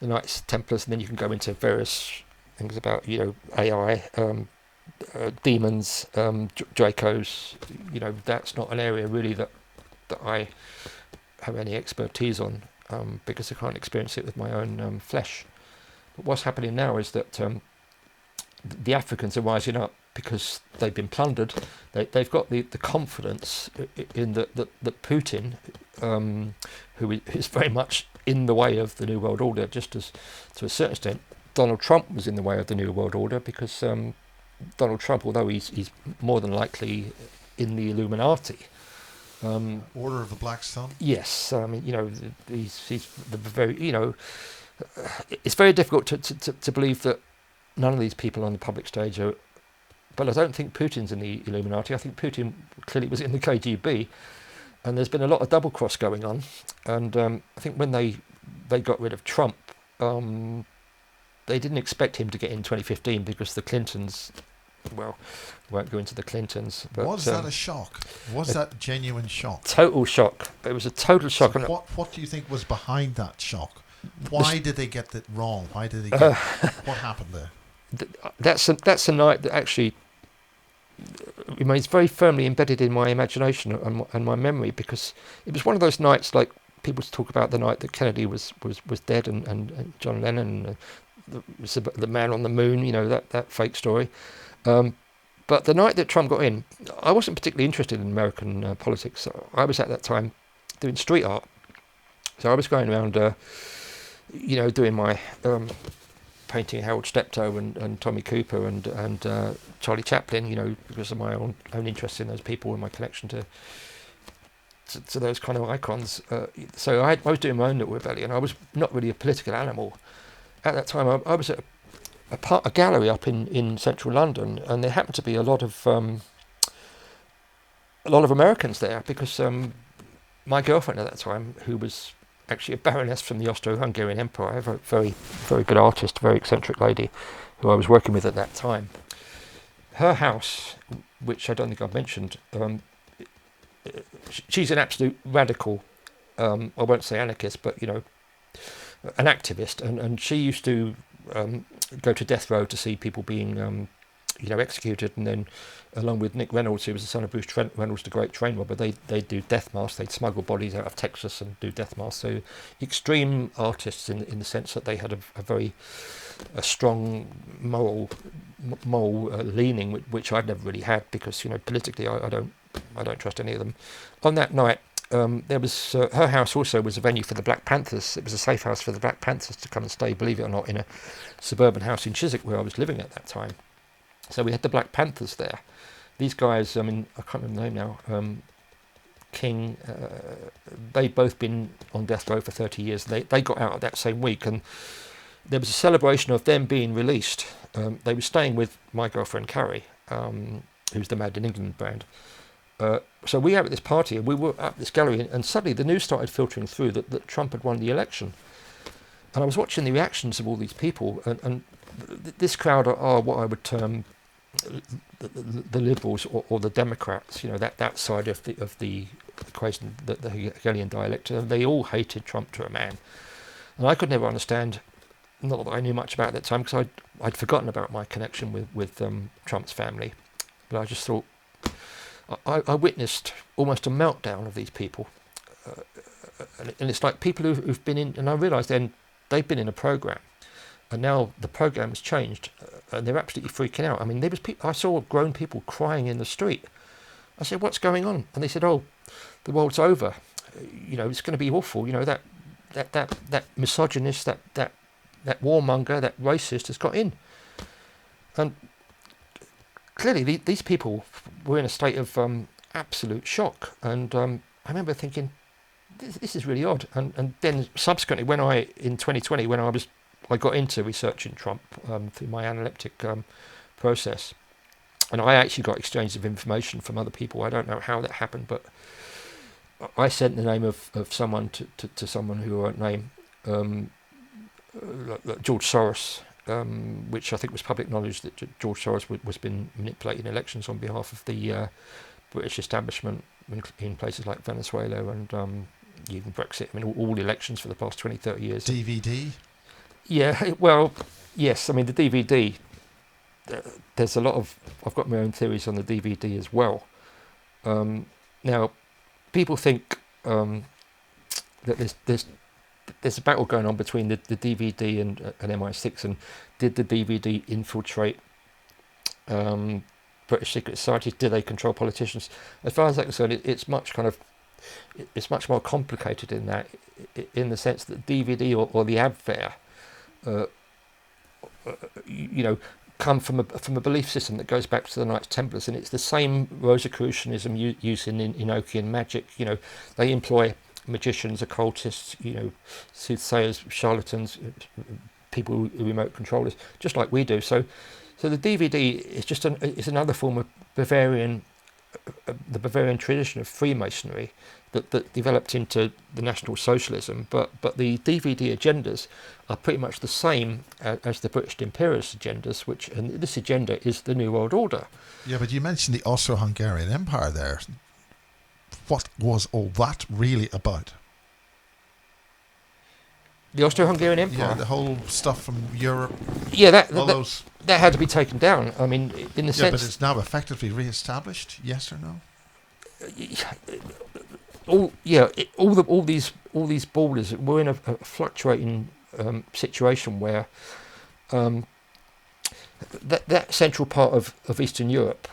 the Knights Templars, and then you can go into various things about AI, demons, Dracos. That's not an area really that I have any expertise on, because I can't experience it with my own flesh. But what's happening now is that the Africans are rising up because they've been plundered. They've got the confidence in that Putin, who is very much in the way of the New World Order, just as to a certain extent Donald Trump was in the way of the New World Order, because Donald Trump, although he's more than likely in the Illuminati, Order of the Black Sun? yes, I mean, he's the very, it's very difficult to believe that none of these people on the public stage are. But I don't think Putin's in the Illuminati. I think Putin clearly was in the KGB, and there's been a lot of double cross going on. And I think when they got rid of Trump, they didn't expect him to get in 2015, because the Clintons well, I won't go into the Clintons. But, was that a shock? Was that genuine shock? Total shock. It was a total shock. So what do you think was behind that shock? Why did they get it wrong? Why did they get what happened there? That's a night that actually remains very firmly embedded in my imagination and my memory, because it was one of those nights, like people talk about the night that Kennedy was dead and John Lennon, the man on the moon, you know, that fake story. But the night that Trump got in, I wasn't particularly interested in American politics. I was at that time doing street art. So I was going around, doing my painting Harold Steptoe and Tommy Cooper and Charlie Chaplin, because of my own interest in those people and my connection to those kind of icons. So I was doing my own little rebellion. I was not really a political animal. At that time, I was at a gallery up in central London, and there happened to be a lot of Americans there, because my girlfriend at that time, who was actually a baroness from the Austro-Hungarian Empire, a very, very good artist, very eccentric lady, who I was working with at that time. Her house, which I don't think I've mentioned, she's an absolute radical. I won't say anarchist, but an activist, and she used to go to death row to see people being executed, and then along with Nick Reynolds, who was the son of Bruce Reynolds, the great train robber, they'd do death masks. They'd smuggle bodies out of Texas and do death masks. So extreme artists in the sense that they had a very strong moral leaning, which I'd never really had, because politically I don't trust any of them. On that night, there was her house also was a venue for the Black Panthers. It was a safe house for the Black Panthers to come and stay, believe it or not, in a suburban house in Chiswick where I was living at that time. So we had the Black Panthers there. These guys, I can't remember the name now, King, they'd both been on death row for 30 years. They got out that same week, and there was a celebration of them being released. They were staying with my girlfriend Carrie, who's the Mad in England band. So we were at this party, and we were at this gallery, and suddenly the news started filtering through that Trump had won the election. And I was watching the reactions of all these people, and this crowd are what I would term the liberals or the Democrats, that side of the equation, the Hegelian dialect. And they all hated Trump to a man. And I could never understand, not that I knew much about it at that time, because I'd forgotten about my connection with Trump's family. But I just thought, I witnessed almost a meltdown of these people. And it's like people who've been in, and I realised then they've been in a programme. And now the programme has changed, and they're absolutely freaking out. I mean, there was I saw grown people crying in the street. I said, "What's going on?" And they said, "Oh, the world's over. It's going to be awful. That misogynist, that warmonger, that racist has got in." And clearly, these people were in a state of absolute shock. And I remember thinking, "This is really odd." And then subsequently, in 2020, when I got into researching Trump through my analytic process, and I actually got exchanges of information from other people. I don't know how that happened, but I sent the name of someone to someone who I won't name, like George Soros, which I think was public knowledge that George Soros was been manipulating elections on behalf of the British establishment in places like Venezuela and even Brexit. I mean, all the elections for the past 20, 30 years. DVD? Yeah, well, yes. I mean, the DVD, there's a lot of... I've got my own theories on the DVD as well. Now, people think that there's a battle going on between the DVD and MI6, and did the DVD infiltrate British secret societies? Did they control politicians? As far as I'm concerned, it's much more complicated in that, in the sense that DVD or the adfare, come from a belief system that goes back to the Knights Templars, and it's the same Rosicrucianism used in Enochian magic. They employ magicians, occultists, soothsayers, charlatans, people who remote controllers, just like we do. So the DVD is just it's another form of the Bavarian tradition of Freemasonry that developed into the National Socialism, but the DVD agendas are pretty much the same as the British imperialist agendas, and this agenda is the New World Order. Yeah, but you mentioned the Austro-Hungarian Empire there. What was all that really about? The Austro-Hungarian Empire? Yeah, the whole stuff from Europe. Yeah, that had to be taken down. I mean, in the sense... Yeah, but it's now effectively re-established, yes or no? All these borders, we're in a fluctuating situation where that central part of Eastern Europe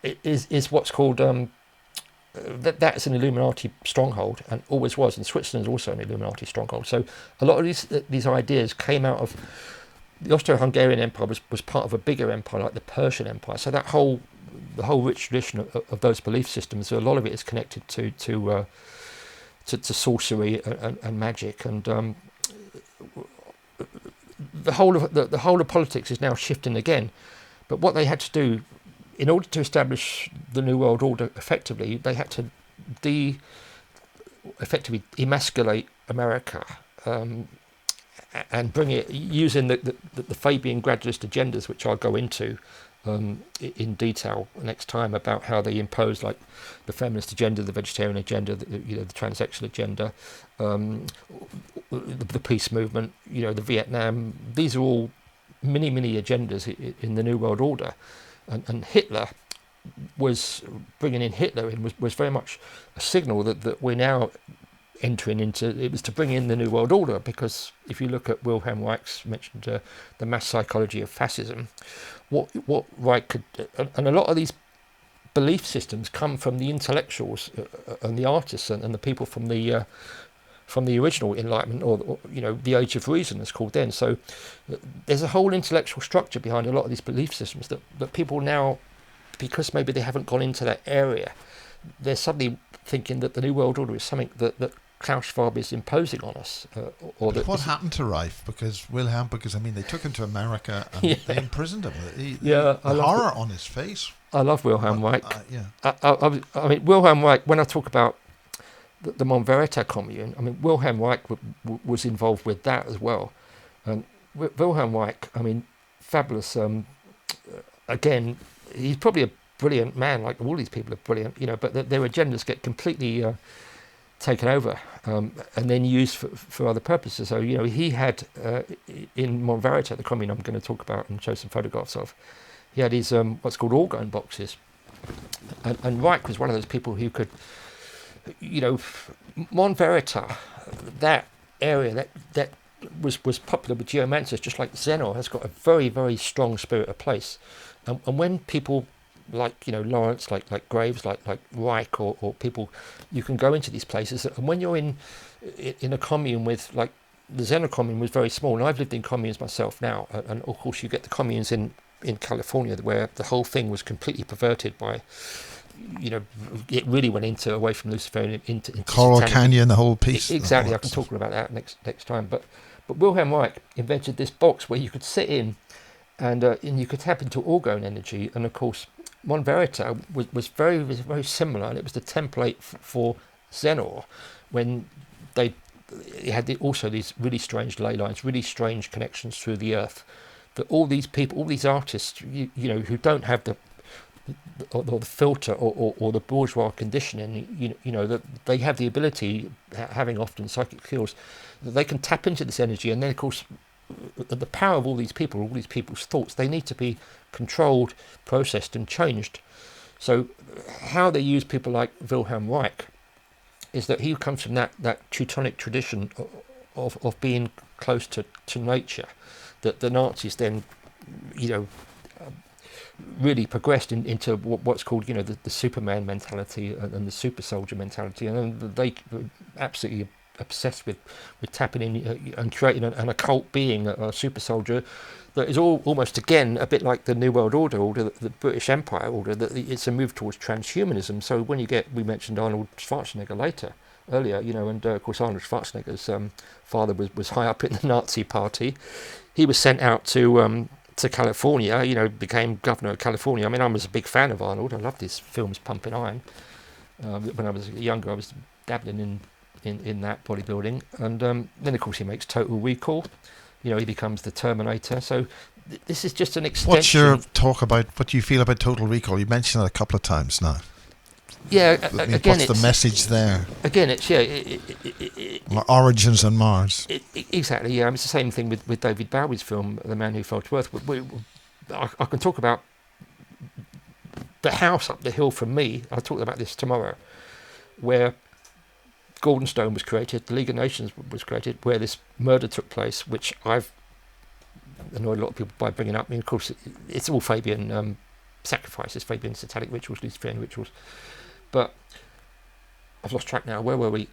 is what's called that's an Illuminati stronghold, and always was. And Switzerland is also an Illuminati stronghold. So a lot of these ideas came out of the Austro-Hungarian Empire. Was part of a bigger empire like the Persian Empire. So the whole rich tradition of those belief systems, a lot of it is connected to sorcery and magic, and the whole of politics is now shifting again. But what they had to do, in order to establish the New World Order effectively, they had to effectively emasculate America and bring it using the Fabian gradualist agendas, which I'll go into in detail next time, about how they impose like the feminist agenda, the vegetarian agenda, the transsexual agenda, the peace movement, the Vietnam. These are all many agendas in the New World Order. And Hitler was bringing in was very much a signal that we're now entering into. It was to bring in the New World Order, because if you look at Wilhelm Reich's mentioned the mass psychology of fascism, what Reich could, and a lot of these belief systems come from the intellectuals and the artists and the people from the original Enlightenment, or the Age of Reason, as called then. So there's a whole intellectual structure behind a lot of these belief systems that people now, because maybe they haven't gone into that area, they're suddenly thinking that the New World Order is something that Klaus Schwab is imposing on us. Or that what happened to Reich? Because they took him to America and they imprisoned him. The horror on his face. I love Wilhelm Reich. I mean, Wilhelm Reich, when I talk about the Monverita commune, I mean, Wilhelm Reich was involved with that as well. And Wilhelm Reich, I mean, fabulous. Again, he's probably a brilliant man, like all these people are brilliant, but their agendas get completely taken over and then used for other purposes. So, he had, in Monverita, the commune I'm going to talk about and show some photographs of, he had his what's called orgone boxes. And Reich was one of those people who could, Monverita, that area that was popular with geomancers, just like Zeno has got a very, very strong spirit of place. And when people like Lawrence, like Graves, like Reich, or people, you can go into these places, and when you're in a commune with, like, the Zeno commune was very small, and I've lived in communes myself now, and of course you get the communes in California where the whole thing was completely perverted by, it really went away from Luciferian into Coral satanic. Canyon, the whole piece. Exactly, I can talk about that next time. But Wilhelm Reich invented this box where you could sit in, and you could tap into orgone energy. And of course, Monverita was very, very similar, and it was the template for Zenor, when they had also these really strange ley lines, really strange connections through the earth. That all these people, all these artists, who don't have the filter or the bourgeois conditioning, that they have the ability, having often psychic skills, that they can tap into this energy. And then, of course, the power of all these people's thoughts, they need to be controlled, processed, and changed. So how they use people like Wilhelm Reich is that he comes from that Teutonic tradition of being close to nature, that the Nazis then, really progressed into what's called, the Superman mentality and the super soldier mentality, and they were absolutely obsessed with tapping in and creating an occult being, a super soldier that is almost again a bit like the New World Order, the British Empire order. That it's a move towards transhumanism. So when we mentioned Arnold Schwarzenegger earlier, and of course Arnold Schwarzenegger's father was high up in the Nazi party. He was sent out to California, became governor of California. I mean, I was a big fan of Arnold. I loved his films, Pumping Iron. When I was younger, I was dabbling in that bodybuilding, and then of course he makes Total Recall. He becomes the Terminator. So this is just an extension. What's your talk about what you feel about Total Recall? You mentioned it a couple of times now. Yeah, again, what's the message there? Again, it's Origins on Mars. Exactly. Yeah, it's the same thing with David Bowie's film, The Man Who Fell to Earth. I can talk about the house up the hill from me. I'll talk about this tomorrow, where Golden Stone was created, the League of Nations was created, where this murder took place, which I've annoyed a lot of people by bringing up. I mean, of course, it's all Fabian sacrifices, Fabian satanic rituals, Luciferian rituals. But I've lost track now. Where were we?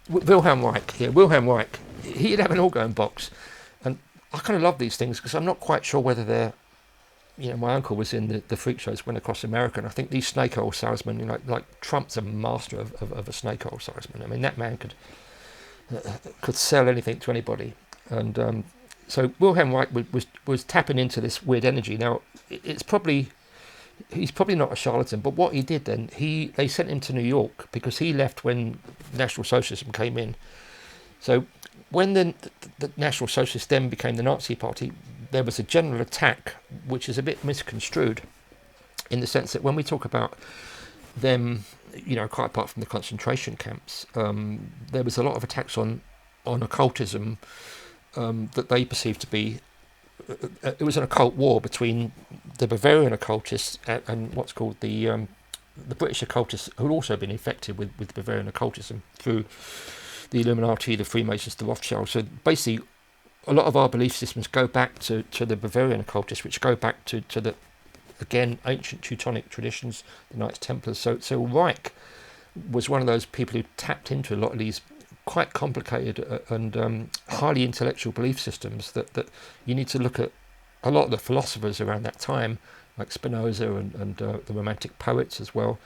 Wilhelm Reich. Yeah, Wilhelm Reich. He'd have an orgone box, and I kind of love these things because I'm not quite sure whether they're. My uncle was in the freak shows, went across America, and I think these snake oil salesmen, like Trump's a master of a snake oil salesman. I mean, that man could sell anything to anybody, and so Wilhelm Reich was tapping into this weird energy. Now, he's probably not a charlatan, but what he did then, they sent him to New York because he left when National Socialism came in. So when the National Socialists then became the Nazi Party, there was a general attack, which is a bit misconstrued, in the sense that when we talk about them, quite apart from the concentration camps, there was a lot of attacks on occultism that they perceived to be. It was an occult war between the Bavarian occultists and what's called the British occultists, who had also been infected with Bavarian occultism through the Illuminati, the Freemasons, the Rothschilds. So basically, a lot of our belief systems go back to the Bavarian occultists, which go back to the, again, ancient Teutonic traditions, the Knights Templars. So Reich was one of those people who tapped into a lot of these quite complicated and highly intellectual belief systems that you need to look at. A lot of the philosophers around that time, like Spinoza and the Romantic poets as well,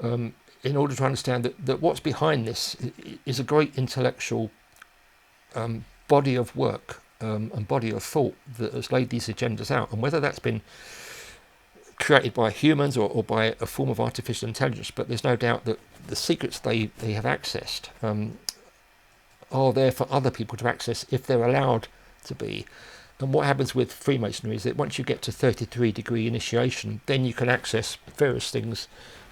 in order to understand that what's behind this is a great intellectual body of work and body of thought that has laid these agendas out, and whether that's been created by humans or by a form of artificial intelligence, but there's no doubt that the secrets they have accessed are there for other people to access if they're allowed to be. And what happens with Freemasonry is that once you get to 33-degree initiation, then you can access various things,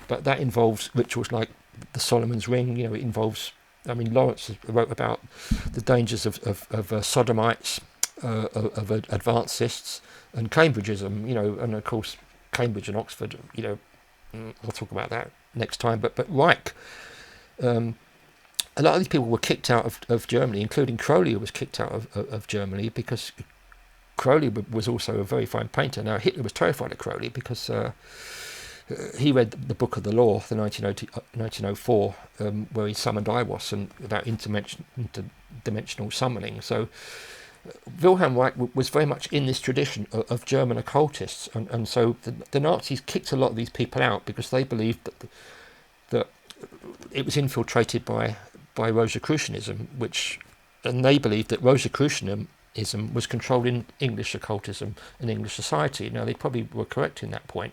but that involves rituals like the Solomon's Ring. It involves, Lawrence wrote about the dangers of sodomites, of advancists, and Cambridgeism, and of course Cambridge and Oxford, I'll talk about that next time. But Reich, a lot of these people were kicked out of Germany, including Crowley, who was kicked out of Germany because Crowley was also a very fine painter. Now, Hitler was terrified of Crowley because he read the Book of the Law, the 1904, where he summoned Iwas and about interdimensional summoning. So Wilhelm Reich was very much in this tradition of German occultists, and so the Nazis kicked a lot of these people out because they believed that it was infiltrated by Rosicrucianism, and they believed that Rosicrucianism was controlling English occultism and English society. Now, they probably were correct in that point,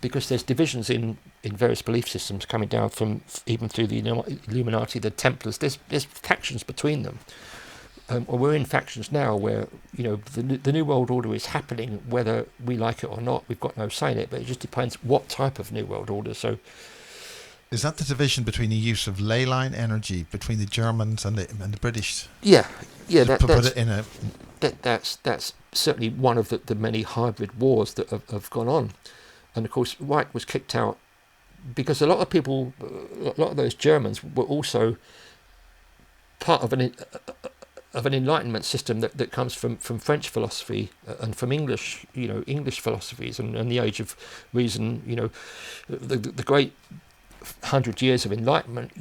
because there's divisions in various belief systems coming down from even through the Illuminati, the Templars. There's factions between them. Or we're in factions now where the New World Order is happening, whether we like it or not. We've got no say in it, but it just depends what type of New World Order. So, is that the division between the use of ley line energy between the Germans and the British? Yeah. That's certainly one of the many hybrid wars that have gone on, and of course Reich was kicked out because a lot of those Germans were also part of an Enlightenment system that comes from French philosophy and from English philosophies and the Age of Reason. The great 100 years of Enlightenment.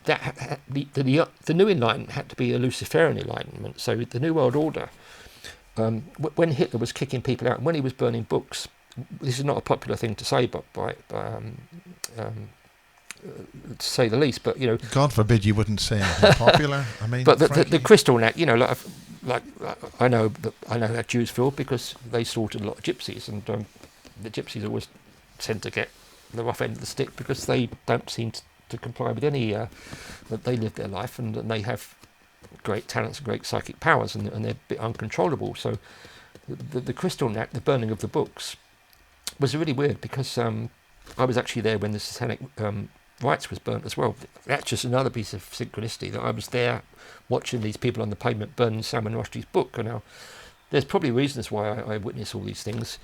That the new Enlightenment had to be a Luciferian Enlightenment. So the New World Order, when Hitler was kicking people out and when he was burning books, this is not a popular thing to say, but to say the least. But God forbid you wouldn't say anything popular. But the crystal net, like I know how Jews feel because they slaughtered a lot of gypsies, and the gypsies always tend to get the rough end of the stick because they don't seem to comply with any. That they live their life and they have great talents and great psychic powers, and they're a bit uncontrollable. So the Kristallnacht, the burning of the books, was really weird because I was actually there when the Satanic Rites was burnt as well. That's just another piece of synchronicity that I was there watching these people on the pavement burning Salman Rushdie's book. And now there's probably reasons why I witness all these things.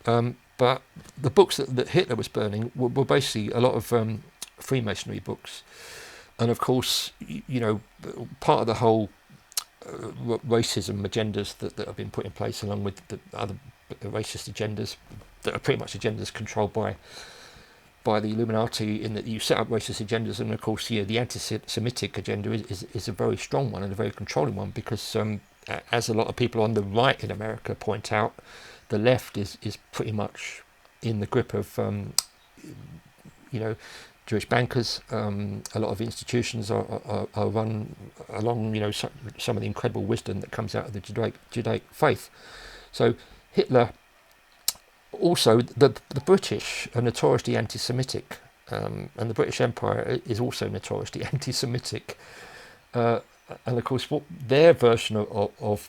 But the books that Hitler was burning were basically a lot of Freemasonry books. And of course, part of the whole racism agendas that have been put in place, along with the other racist agendas that are pretty much agendas controlled by the Illuminati, in that you set up racist agendas, and of course, the anti-Semitic agenda is a very strong one and a very controlling one, because as a lot of people on the right in America point out, the left is pretty much in the grip of Jewish bankers. A lot of institutions are run along some of the incredible wisdom that comes out of the Judaic faith. So Hitler, also the British are notoriously anti-Semitic, and the British Empire is also notoriously anti-Semitic, and of course their version of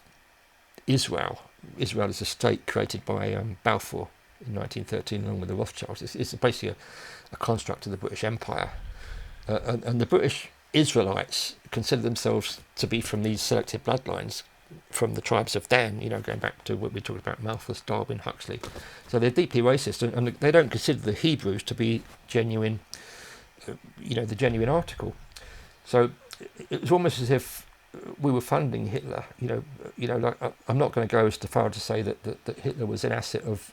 Israel is a state created by Balfour in 1913 along with the Rothschilds. It's basically a construct of the British Empire, and the British Israelites consider themselves to be from these selected bloodlines from the tribes of Dan, going back to what we talked about, Malthus, Darwin, Huxley. So they're deeply racist, and they don't consider the Hebrews to be genuine, the genuine article. So it was almost as if we were funding Hitler. I'm not going to go as far to say that Hitler was an asset of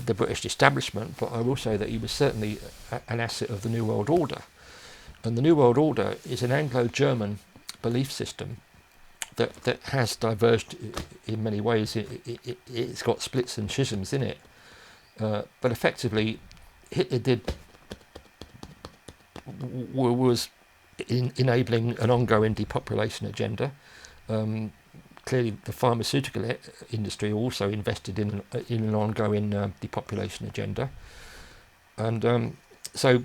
the British establishment, but I will say that he was certainly an asset of the New World Order. And the New World Order is an Anglo-German belief system that has diverged in many ways. It's got splits and schisms in it, but effectively Hitler was enabling an ongoing depopulation agenda. Clearly the pharmaceutical industry also invested in an ongoing depopulation agenda, and so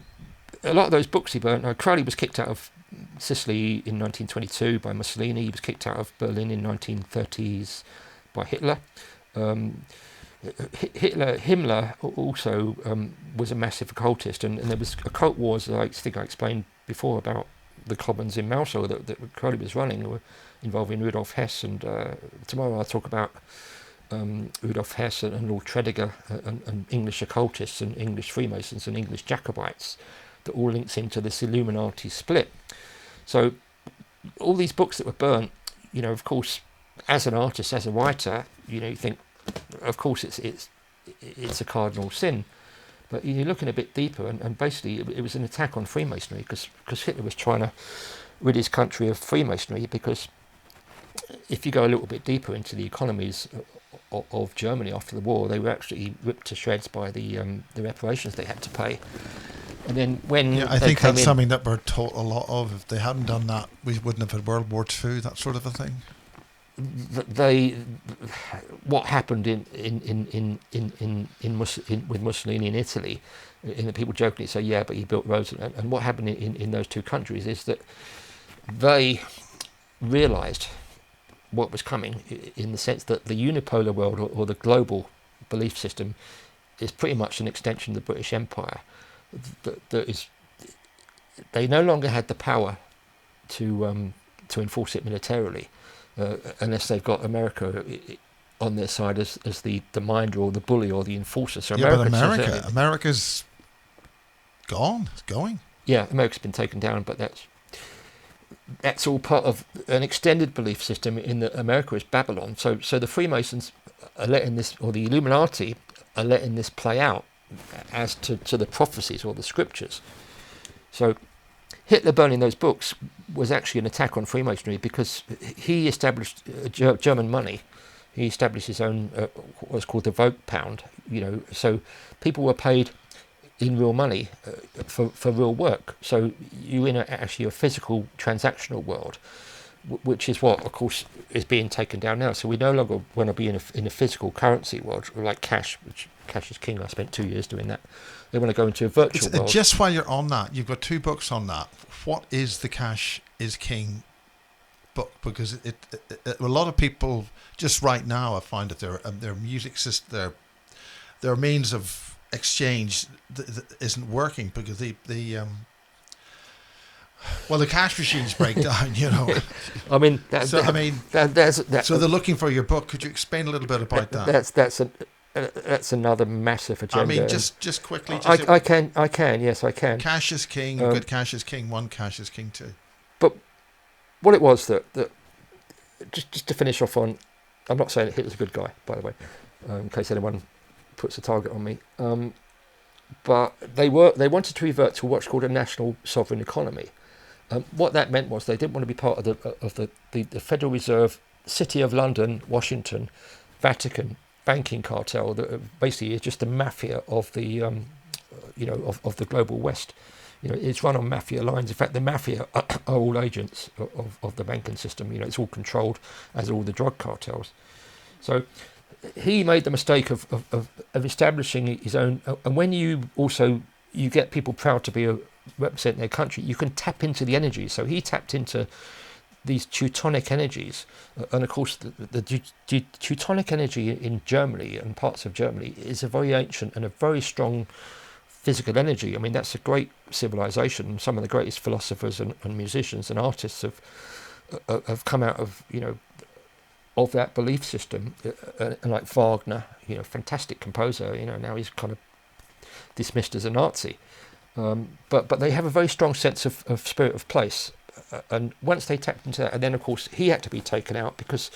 a lot of those books he burnt. Crowley was kicked out of Sicily in 1922 by Mussolini. He was kicked out of Berlin in 1930s by Hitler. Himmler also was a massive occultist, and there was occult wars, I think I explained before, about the commons in Mauso that Crowley was running, were involving Rudolf Hess, and tomorrow I'll talk about Rudolf Hess and Lord Tredegar and English occultists and English Freemasons and English Jacobites that all links into this Illuminati split. So all these books that were burnt, of course, as an artist, as a writer, you think, of course, it's a cardinal sin. But you're looking a bit deeper, and basically it was an attack on Freemasonry, because Hitler was trying to rid his country of Freemasonry, because if you go a little bit deeper into the economies of Germany after the war, they were actually ripped to shreds by the reparations they had to pay. And then when I think that's something that we're taught a lot of. If they hadn't done that, we wouldn't have had World War II, that sort of a thing. What happened with Mussolini in Italy, and the people jokingly say, yeah, but he built roads, and what happened in those two countries is that they realised what was coming, in the sense that the unipolar world, or the global belief system, is pretty much an extension of the British Empire. They no longer had the power to enforce it militarily, unless they've got America on their side as the minder or the bully or the enforcer. So America's gone. It's going. Yeah, America's been taken down, but that's all part of an extended belief system in that America is Babylon. So the Freemasons are letting this, or the Illuminati are letting this play out as to the prophecies or the scriptures. So Hitler burning those books was actually an attack on Freemasonry, because he established German money. He established his own what's called the vote pound. So people were paid in real money for real work. So you're in actually a physical transactional world, which is what, of course, is being taken down now. So we no longer want to be in a physical currency world like cash, which cash is king. I spent 2 years doing that. They want to go into a virtual world. Just while you're on that, you've got 2 books on that. What is the Cash is King book? Because a lot of people just right now, I find that their music system, their means of exchange isn't working because the cash machines break down. I mean, so they're looking for your book. Could you explain a little bit about that? That's another massive agenda. I mean, just quickly. I can. Yes, I can. Cash is king. Good cash is king. One cash is king too. But what it was that just to finish off on, I'm not saying Hitler's a good guy, by the way, in case anyone puts a target on me. But they wanted to revert to what's called a national sovereign economy. What that meant was they didn't want to be part of the Federal Reserve, City of London, Washington, Vatican banking cartel that basically is just the mafia of the of the global West. It's run on mafia lines. In fact, the mafia are all agents of the banking system. It's all controlled, as all the drug cartels. So he made the mistake of establishing his own. And when you get people proud to represent their country, you can tap into the energy. So he tapped into these Teutonic energies, and of course the Teutonic energy in Germany and parts of Germany is a very ancient and a very strong physical energy. I mean, that's a great civilization. Some of the greatest philosophers and musicians and artists have come out of of that belief system, and like Wagner, fantastic composer. Now he's kind of dismissed as a Nazi, but they have a very strong sense of spirit of place. And once they tapped into that, and then of course he had to be taken out, because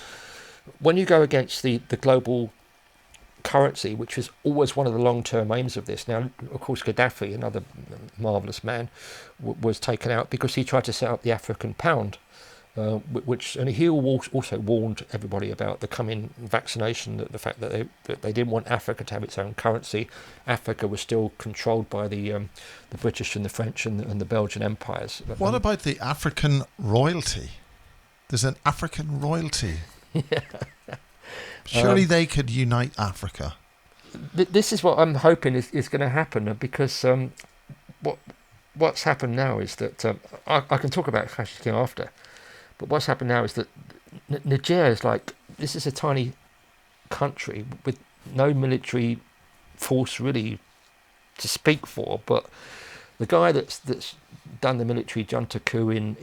when you go against the global currency, which was always one of the long-term aims of this. Now, of course, Gaddafi, another marvellous man, was taken out because he tried to set up the African pound, and he also warned everybody about the coming vaccination, that the fact that they didn't want Africa to have its own currency. Africa was still controlled by the British and the French and the Belgian empires. What about the African royalty? There's an African royalty. Surely they could unite Africa. This is what I'm hoping is going to happen, because what's happened now is that I can talk about Cash King after. But what's happened now is that Niger is this is a tiny country with no military force really to speak for. But the guy that's done the military junta coup in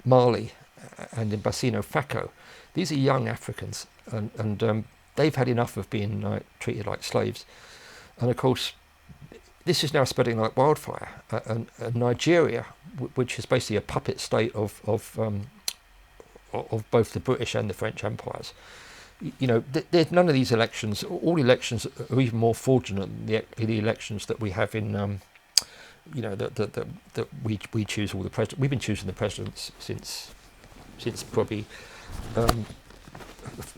Mali and in Burkina Faso, these are young Africans, and they've had enough of being treated like slaves. And of course, this is now spreading like wildfire. And Nigeria, which is basically a puppet state of both the British and the French empires, there's none of these elections. All elections are even more fraudulent than the elections that we have in, that we choose all the presidents. We've been choosing the presidents since probably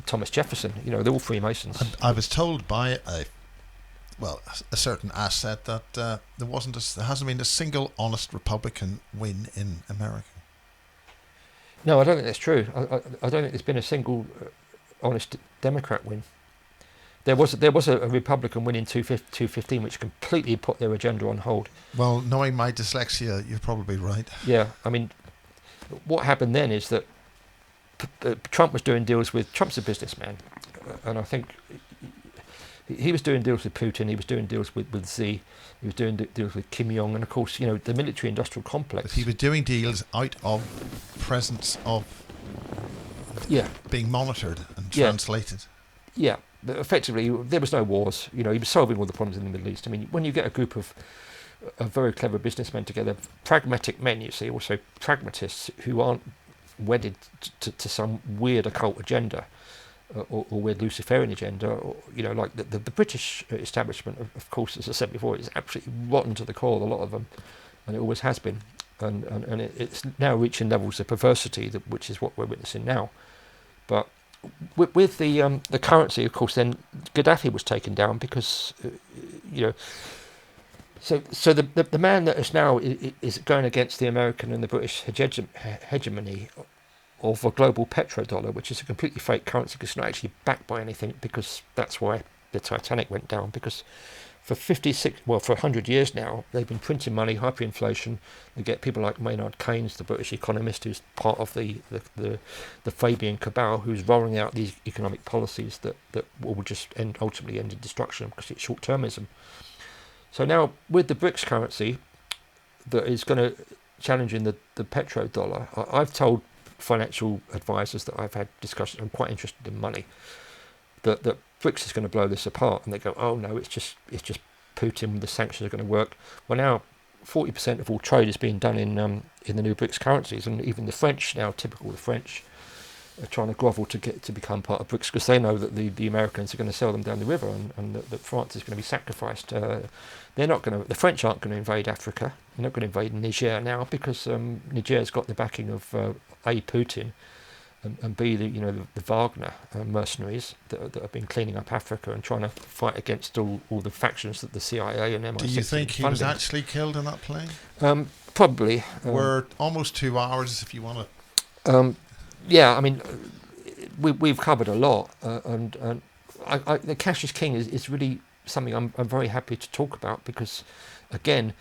Thomas Jefferson. They're all Freemasons. And I was told by a certain asset that there hasn't been a single honest Republican win in America. No, I don't think that's true. I don't think there's been a single honest Democrat win. There was a Republican win in 2015, which completely put their agenda on hold. Well, knowing my dyslexia, you're probably right. Yeah, I mean, what happened then is that Trump was doing deals with. Trump's a businessman, and I think he was doing deals with Putin. He was doing deals with Xi. He was doing deals with Kim Jong, and of course, the military-industrial complex. But he was doing deals out of presence of being monitored and translated. Yeah, but effectively, there was no wars. He was solving all the problems in the Middle East. I mean, when you get a group of very clever businessmen together, pragmatic men, also pragmatists who aren't wedded to some weird occult agenda. Or weird Luciferian agenda, or like the British establishment, of course, as I said before, is absolutely rotten to the core, a lot of them, and it always has been, and it's now reaching levels of perversity, which is what we're witnessing now. But with the currency, of course, then Gaddafi was taken down because So the man that is now is going against the American and the British hegemony of a global petrodollar, which is a completely fake currency because it's not actually backed by anything, because that's why the Titanic went down, because for 100 years now, they've been printing money, hyperinflation. They get people like Maynard Keynes, the British economist, who's part of the Fabian cabal, who's rolling out these economic policies that will just ultimately end in destruction because it's short-termism. So now, with the BRICS currency that is going to challenge in the petrodollar, I've told financial advisors that I've had discussions, I'm quite interested in money, that BRICS is going to blow this apart, and they go, oh no, it's just Putin, the sanctions are going to work. Well, now 40% of all trade is being done in the new BRICS currencies, and even the French now, typical of the French, are trying to grovel to become part of BRICS, because they know that the Americans are going to sell them down the river, and that France is going to be sacrificed. The French aren't going to invade Africa. They're not going to invade Niger now, because Niger's got the backing of A, Putin, and B, the Wagner mercenaries that have been cleaning up Africa and trying to fight against all the factions that the CIA and MI6 Do you think he was funding. actually killed in that plane? Probably. We're almost 2 hours, if you want to. Yeah, I mean, we've covered a lot, and the cash is king is really something I'm very happy to talk about, because, again,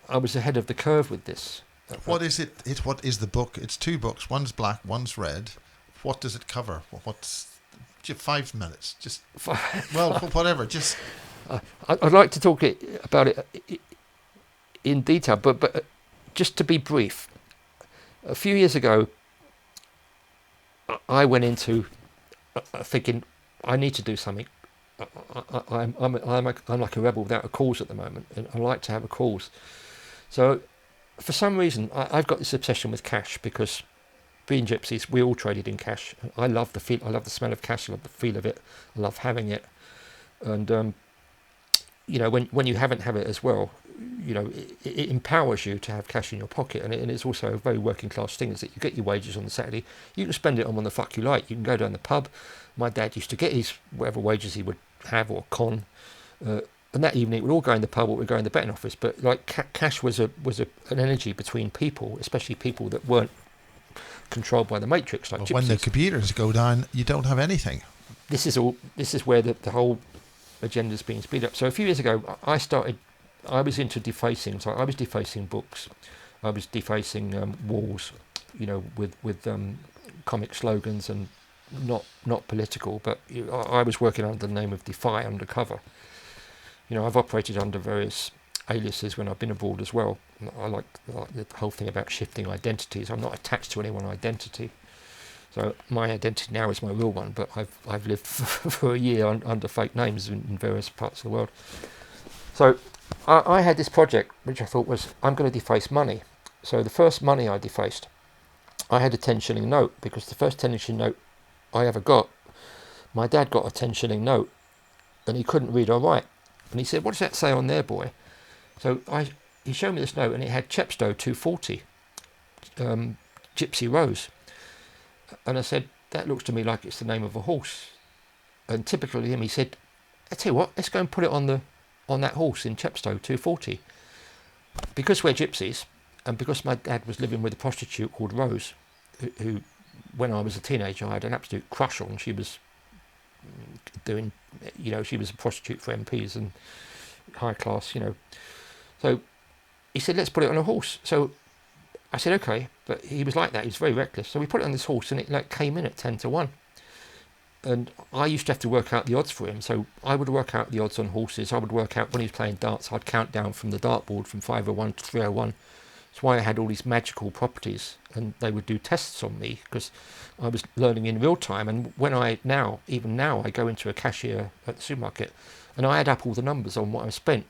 I was ahead of the curve with this. What is it? What is the book? It's 2 books. One's black, one's red. What does it cover? What's 5 minutes? Just whatever. Just. I'd like to talk about it in detail, but just to be brief. A few years ago, I went into thinking I need to do something. I'm like a rebel without a cause at the moment, and I like to have a cause. So, for some reason, I've got this obsession with cash, because being gypsies, we all traded in cash. I love the feel. I love the smell of cash. I love the feel of it. I love having it. And when you haven't have it as well, it empowers you to have cash in your pocket, and it's also a very working class thing. Is that you get your wages on the Saturday, you can spend it on the fuck you like. You can go down the pub. My dad used to get his whatever wages he would have or con, and that evening it would all go in the pub or it would go in the betting office. But like cash was an energy between people, especially people that weren't controlled by the matrix, like gypsies. When the computers go down, you don't have anything. This is where the whole agenda is being speeded up. So a few years ago, I was into defacing. So I was defacing books, I was defacing walls, with comic slogans, and not political, but I was working under the name of Defy undercover. I've operated under various aliases when I've been abroad as well. I like the whole thing about shifting identities. I'm not attached to any one identity. So my identity now is my real one, but I've lived for a year under fake names in various parts of the world. So I had this project which I thought was, I'm going to deface money. So the first money I defaced, I had a 10 shilling note, because the first 10 shilling note I ever got, my dad got a 10 shilling note and he couldn't read or write. And he said, what does that say on there, boy? So he showed me this note, and it had Chepstow 240, Gypsy Rose. And I said, that looks to me like it's the name of a horse. And typically him, he said, I tell you what, let's go and put it on that horse in Chepstow 240. Because we're gypsies, and because my dad was living with a prostitute called Rose, who when I was a teenager, I had an absolute crush on. She was doing, she was a prostitute for MPs and high class, So he said, let's put it on a horse. So I said, okay, but he was like that. He was very reckless. So we put it on this horse, and it came in at 10-1. And I used to have to work out the odds for him. So I would work out the odds on horses. I would work out when he was playing darts. I'd count down from the dartboard from 501 to 301. That's why I had all these magical properties, and they would do tests on me, because I was learning in real time. And when even now, I go into a cashier at the supermarket, and I add up all the numbers on what I've spent,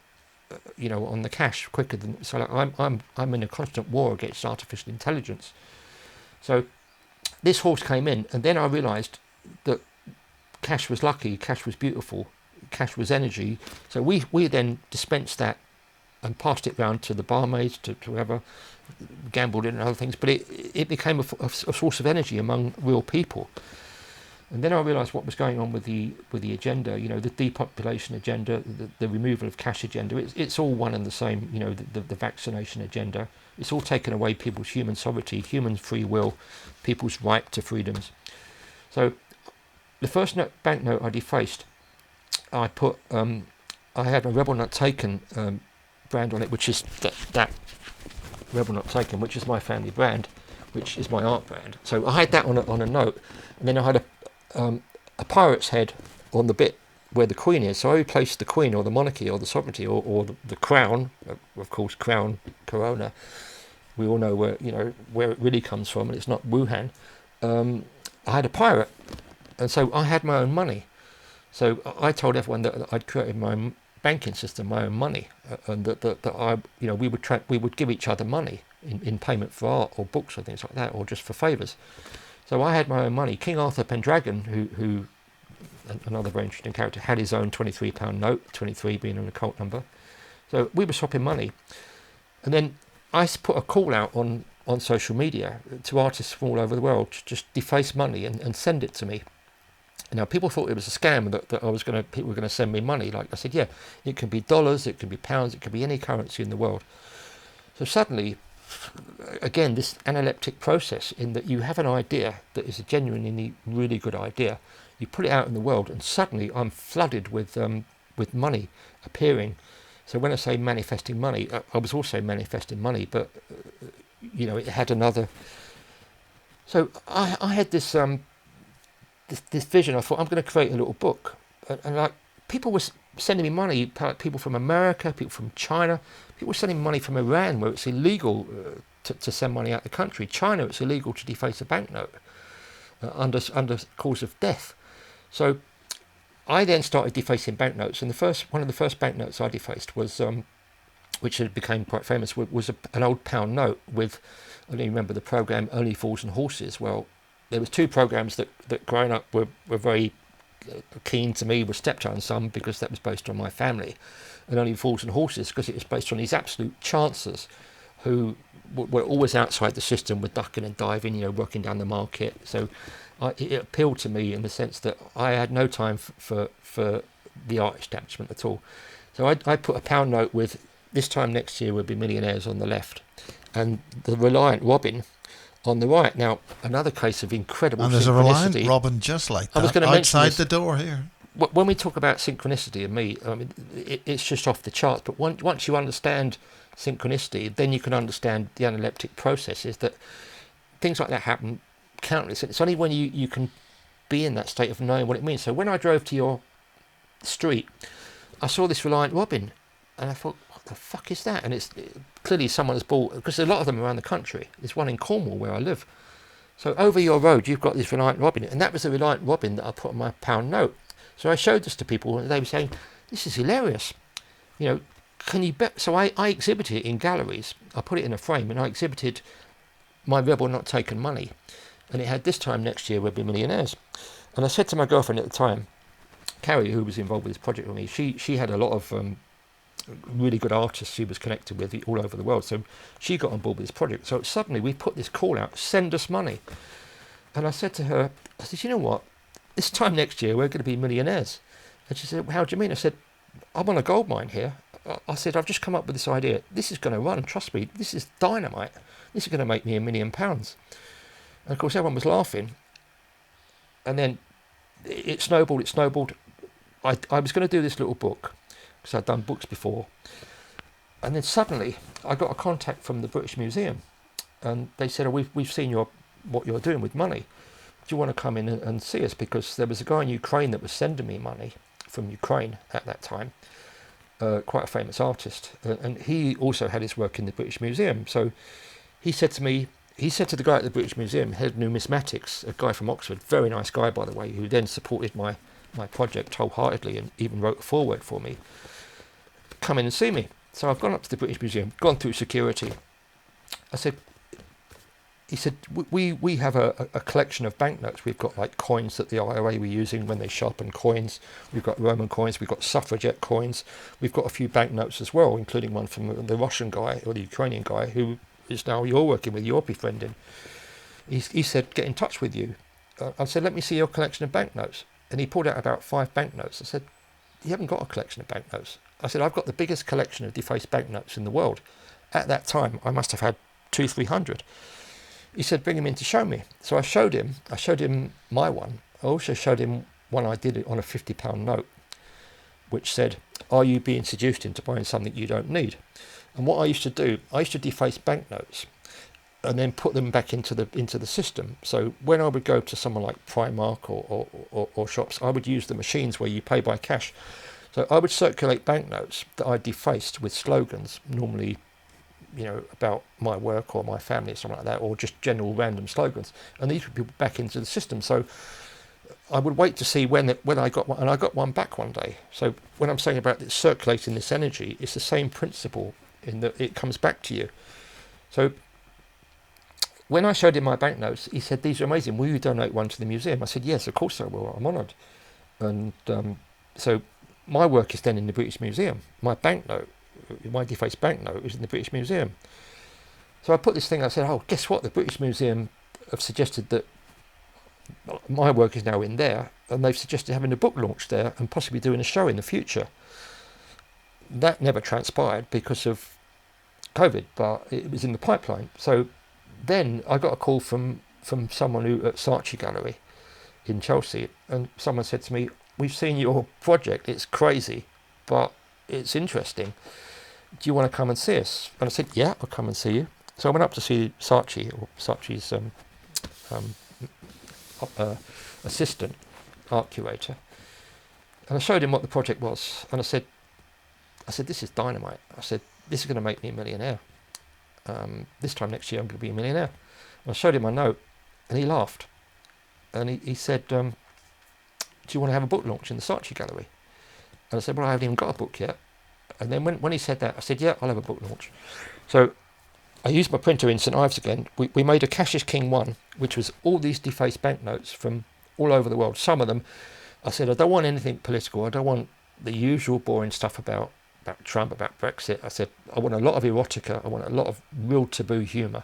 on the cash quicker than. So I'm in a constant war against artificial intelligence. So this horse came in, and then I realised that cash was lucky, cash was beautiful, cash was energy. So we then dispensed that and passed it round to the barmaids, to whoever, gambled in and other things, but it became a source of energy among real people. And then I realised what was going on with the agenda, the depopulation agenda, the removal of cash agenda. It's all one and the same, the vaccination agenda. It's all taken away people's human sovereignty, human free will, people's right to freedoms. So the first banknote I defaced I put I had a Rebel Not Taken brand on it, which is that Rebel Not Taken, which is my family brand, which is my art brand. So I had that on a note, and then I had a pirate's head on the bit where the Queen is. So I replaced the Queen or the monarchy or the sovereignty or the crown, of course, crown corona. We all know where it really comes from, and it's not Wuhan. I had a pirate, and so I had my own money. So I told everyone that I'd created my own banking system, my own money, and that I, we would give each other money in payment for art or books or things like that, or just for favours. So I had my own money. King Arthur Pendragon, who another very interesting character, had his own £23 note, 23 being an occult number. So we were swapping money, and then I put a call out on social media to artists from all over the world to just deface money and send it to me. Now, people thought it was a scam that people were going to send me money. Like I said, yeah, it can be dollars, it can be pounds, it can be any currency in the world. So suddenly, again, this analeptic process in that you have an idea that is a genuinely really good idea, you put it out in the world, and suddenly I'm flooded with money appearing. So when I say manifesting money, I was also manifesting money, but it had another. So I had this this vision. I thought, I'm going to create a little book, and like people were sending me money, people from America, people from China, people were sending me money from Iran, where it's illegal to send money out the country. China, it's illegal to deface a banknote under cause of death. So I then started defacing banknotes, and one of the first banknotes I defaced was, which had became quite famous, was an old pound note with, I don't even remember the program, Only Fools and Horses. Well, there was two programs that growing up were very keen to me, were stepped on some because that was based on my family, and Only Fools and Horses because it was based on these absolute chancers who were always outside the system, were ducking and diving, working down the market. So it appealed to me in the sense that I had no time for the art establishment at all. So I put a pound note with, this time next year we'll be millionaires on the left, and the Reliant Robin on the right. Now, another case of incredible synchronicity. And there's a Reliant Robin just like that outside the door here. When we talk about synchronicity and me, I mean, it's just off the charts. But once you understand synchronicity, then you can understand the analeptic processes that things like that happen countless. It's only when you can be in that state of knowing what it means. So when I drove to your street, I saw this Reliant Robin, and I thought, what the fuck is that? And it's clearly someone has bought, because there's a lot of them around the country. There's one in Cornwall where I live. So over your road, you've got this Reliant Robin, and that was the Reliant Robin that I put on my pound note. So I showed this to people, and they were saying, this is hilarious. Can you bet? So I exhibited it in galleries. I put it in a frame, and I exhibited my Rebel Not Taken money. And it had, this time next year we'll be millionaires. And I said to my girlfriend at the time, Carrie, who was involved with this project with me, she had a lot of really good artists she was connected with all over the world. So she got on board with this project. So suddenly we put this call out, send us money. And I said to her, I said, you know what? This time next year we're going to be millionaires. And she said, well, how do you mean? I said, I'm on a gold mine here. I said, I've just come up with this idea. This is going to run, trust me. This is dynamite. This is going to make me £1 million. And of course everyone was laughing. And then it snowballed. I was going to do this little book, because I'd done books before. And then suddenly I got a contact from the British Museum, and they said, oh, we've seen what you're doing with money. Do you want to come in and see us? Because there was a guy in Ukraine that was sending me money from Ukraine at that time, quite a famous artist, and he also had his work in the British Museum. So he said to the guy at the British Museum, head of numismatics, a guy from Oxford, very nice guy by the way, who then supported my project wholeheartedly and even wrote a foreword for me, come in and see me. So I've gone up to the British Museum, gone through security. He said, we have a collection of banknotes. We've got like coins that the IRA were using when they sharpened coins. We've got Roman coins. We've got suffragette coins. We've got a few banknotes as well, including one from the Russian guy or the Ukrainian guy who is now you're working with, you're befriending. He said, get in touch with you. I said, let me see your collection of banknotes. And he pulled out about 5 banknotes. I said, you haven't got a collection of banknotes. I said, I've got the biggest collection of defaced banknotes in the world. At that time, I must have had 200-300. He said, bring him in to show me. So I showed him my one. I also showed him one I did on a £50 note. which said, "Are you being seduced into buying something you don't need?" And what I used to do, I used to deface banknotes and then put them back into the system. So when I would go to someone like Primark or shops, I would use the machines where you pay by cash. So I would circulate banknotes that I defaced with slogans, normally, about my work or my family or something like that, or just general random slogans, and these would be back into the system. So I would wait to see when I got one, and I got one back one day. So when I'm saying about it circulating this energy, it's the same principle in that it comes back to you. So when I showed him my banknotes, he said, "These are amazing. Will you donate one to the museum?" I said, "Yes, of course I will. I'm honoured." And so my work is then in the British Museum. My defaced banknote is in the British Museum. So I put this thing, I said, "Oh, guess what? The British Museum have suggested that my work is now in there, and they've suggested having a book launch there and possibly doing a show in the future." That never transpired because of COVID, but it was in the pipeline. So then I got a call from someone who at Saatchi Gallery in Chelsea, and someone said to me, "We've seen your project, it's crazy, but it's interesting. Do you want to come and see us?" And I said, "Yeah, I'll come and see you." So I went up to see Saatchi, or Saatchi's assistant, art curator, and I showed him what the project was, and I said, "This is dynamite." I said, "This is going to make me a millionaire. This time next year I'm going to be a millionaire." And I showed him my note, and he laughed, and he said, "Do you want to have a book launch in the Saatchi Gallery?" And I said, "Well, I haven't even got a book yet." And then when he said that, I said, "Yeah, I'll have a book launch." So I used my printer in St Ives again. We made a Cassius King 1, which was all these defaced banknotes from all over the world. Some of them, I said, "I don't want anything political. I don't want the usual boring stuff about Trump, about Brexit." I said, "I want a lot of erotica. I want a lot of real taboo humour.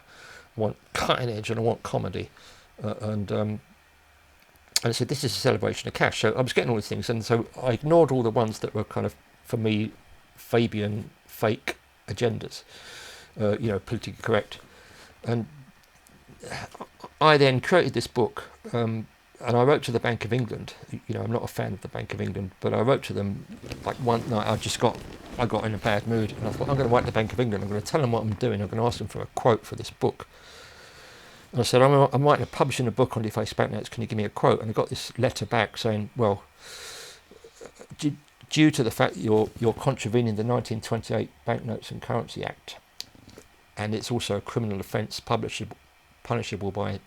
I want cutting edge, and I want comedy." And I said, "This is a celebration of cash." So I was getting all these things, and so I ignored all the ones that were kind of, for me, Fabian fake agendas, politically correct. And I then created this book, and I wrote to the Bank of England. I'm not a fan of the Bank of England, but I wrote to them like one night. I got in a bad mood, and I thought, I'm going to write to the Bank of England. I'm going to tell them what I'm doing. I'm going to ask them for a quote for this book. And I said, I'm publishing a book on defaced banknotes. Can you give me a quote? And I got this letter back saying, "Well, due to the fact that you're contravening the 1928 Banknotes and Currency Act, and it's also a criminal offence punishable by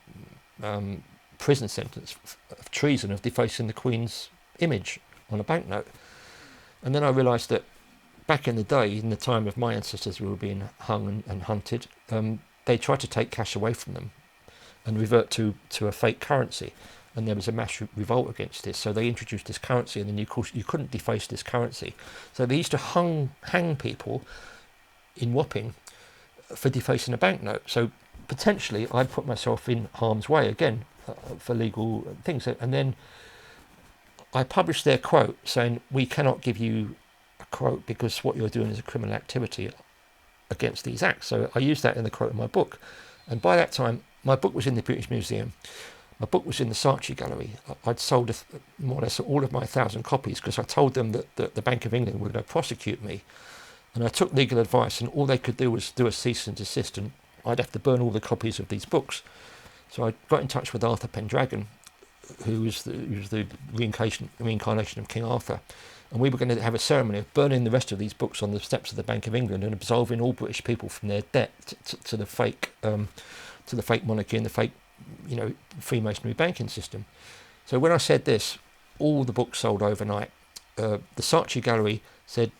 prison sentence of treason, of defacing the Queen's image on a banknote." And then I realised that back in the day, in the time of my ancestors who were being hung and hunted, they tried to take cash away from them and revert to a fake currency. And there was a mass revolt against this. So they introduced this currency, and then you couldn't deface this currency. So they used to hang people in Wapping for defacing a banknote. So potentially I put myself in harm's way again for legal things. And then I published their quote saying, "We cannot give you a quote because what you're doing is a criminal activity against these acts." So I used that in the quote of my book. And by that time, my book was in the British Museum. My book was in the Saatchi Gallery. I'd sold more or less all of my 1,000 copies because I told them that the Bank of England were going to prosecute me. And I took legal advice, and all they could do was do a cease and desist, and I'd have to burn all the copies of these books. So I got in touch with Arthur Pendragon, who was the reincarnation of King Arthur. And we were going to have a ceremony of burning the rest of these books on the steps of the Bank of England and absolving all British people from their debt to the fake monarchy and the fake, Freemasonry banking system. So when I said this, all the books sold overnight. The Saatchi Gallery said,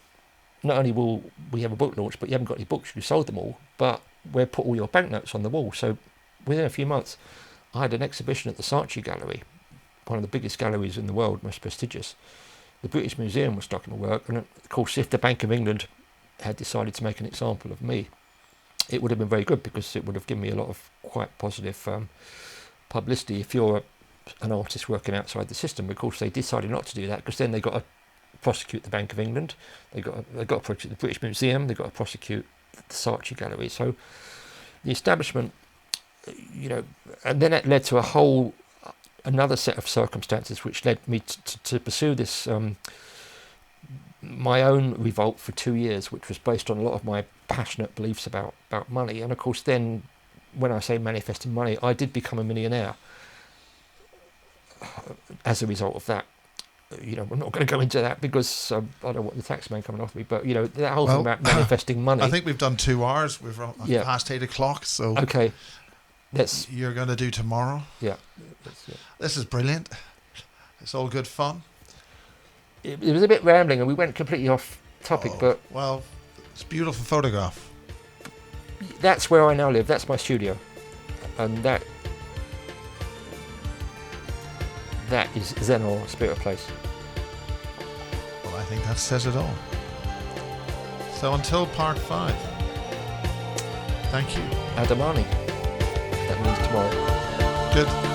"Not only will we have a book launch, but you haven't got any books, you sold them all, but we'll put all your banknotes on the wall." So within a few months, I had an exhibition at the Saatchi Gallery, one of the biggest galleries in the world, most prestigious. The British Museum was stuck in work, and of course, if the Bank of England had decided to make an example of me, it would have been very good because it would have given me a lot of quite positive publicity if you're an artist working outside the system. Of course, they decided not to do that because then they got to prosecute the Bank of England, they got to prosecute the British Museum, they got to prosecute the Saatchi Gallery. So the establishment, and then it led to another set of circumstances which led me to pursue this my own revolt for 2 years, which was based on a lot of my passionate beliefs about money. And of course, then when I say manifesting money, I did become a millionaire as a result of that. You know, I'm not going to go into that because I don't want the tax man coming after me. But you know, that whole thing about manifesting money. I think we've done 2 hours. We've past 8 o'clock. So okay, you're going to do tomorrow. Yeah, this is brilliant. It's all good fun. It was a bit rambling, and we went completely off topic. But well, it's a beautiful photograph. That's where I now live. That's my studio, and that is Zen or Spirit Place. Well, I think that says it all. So until part 5, thank you. Adamani. That means tomorrow. Good.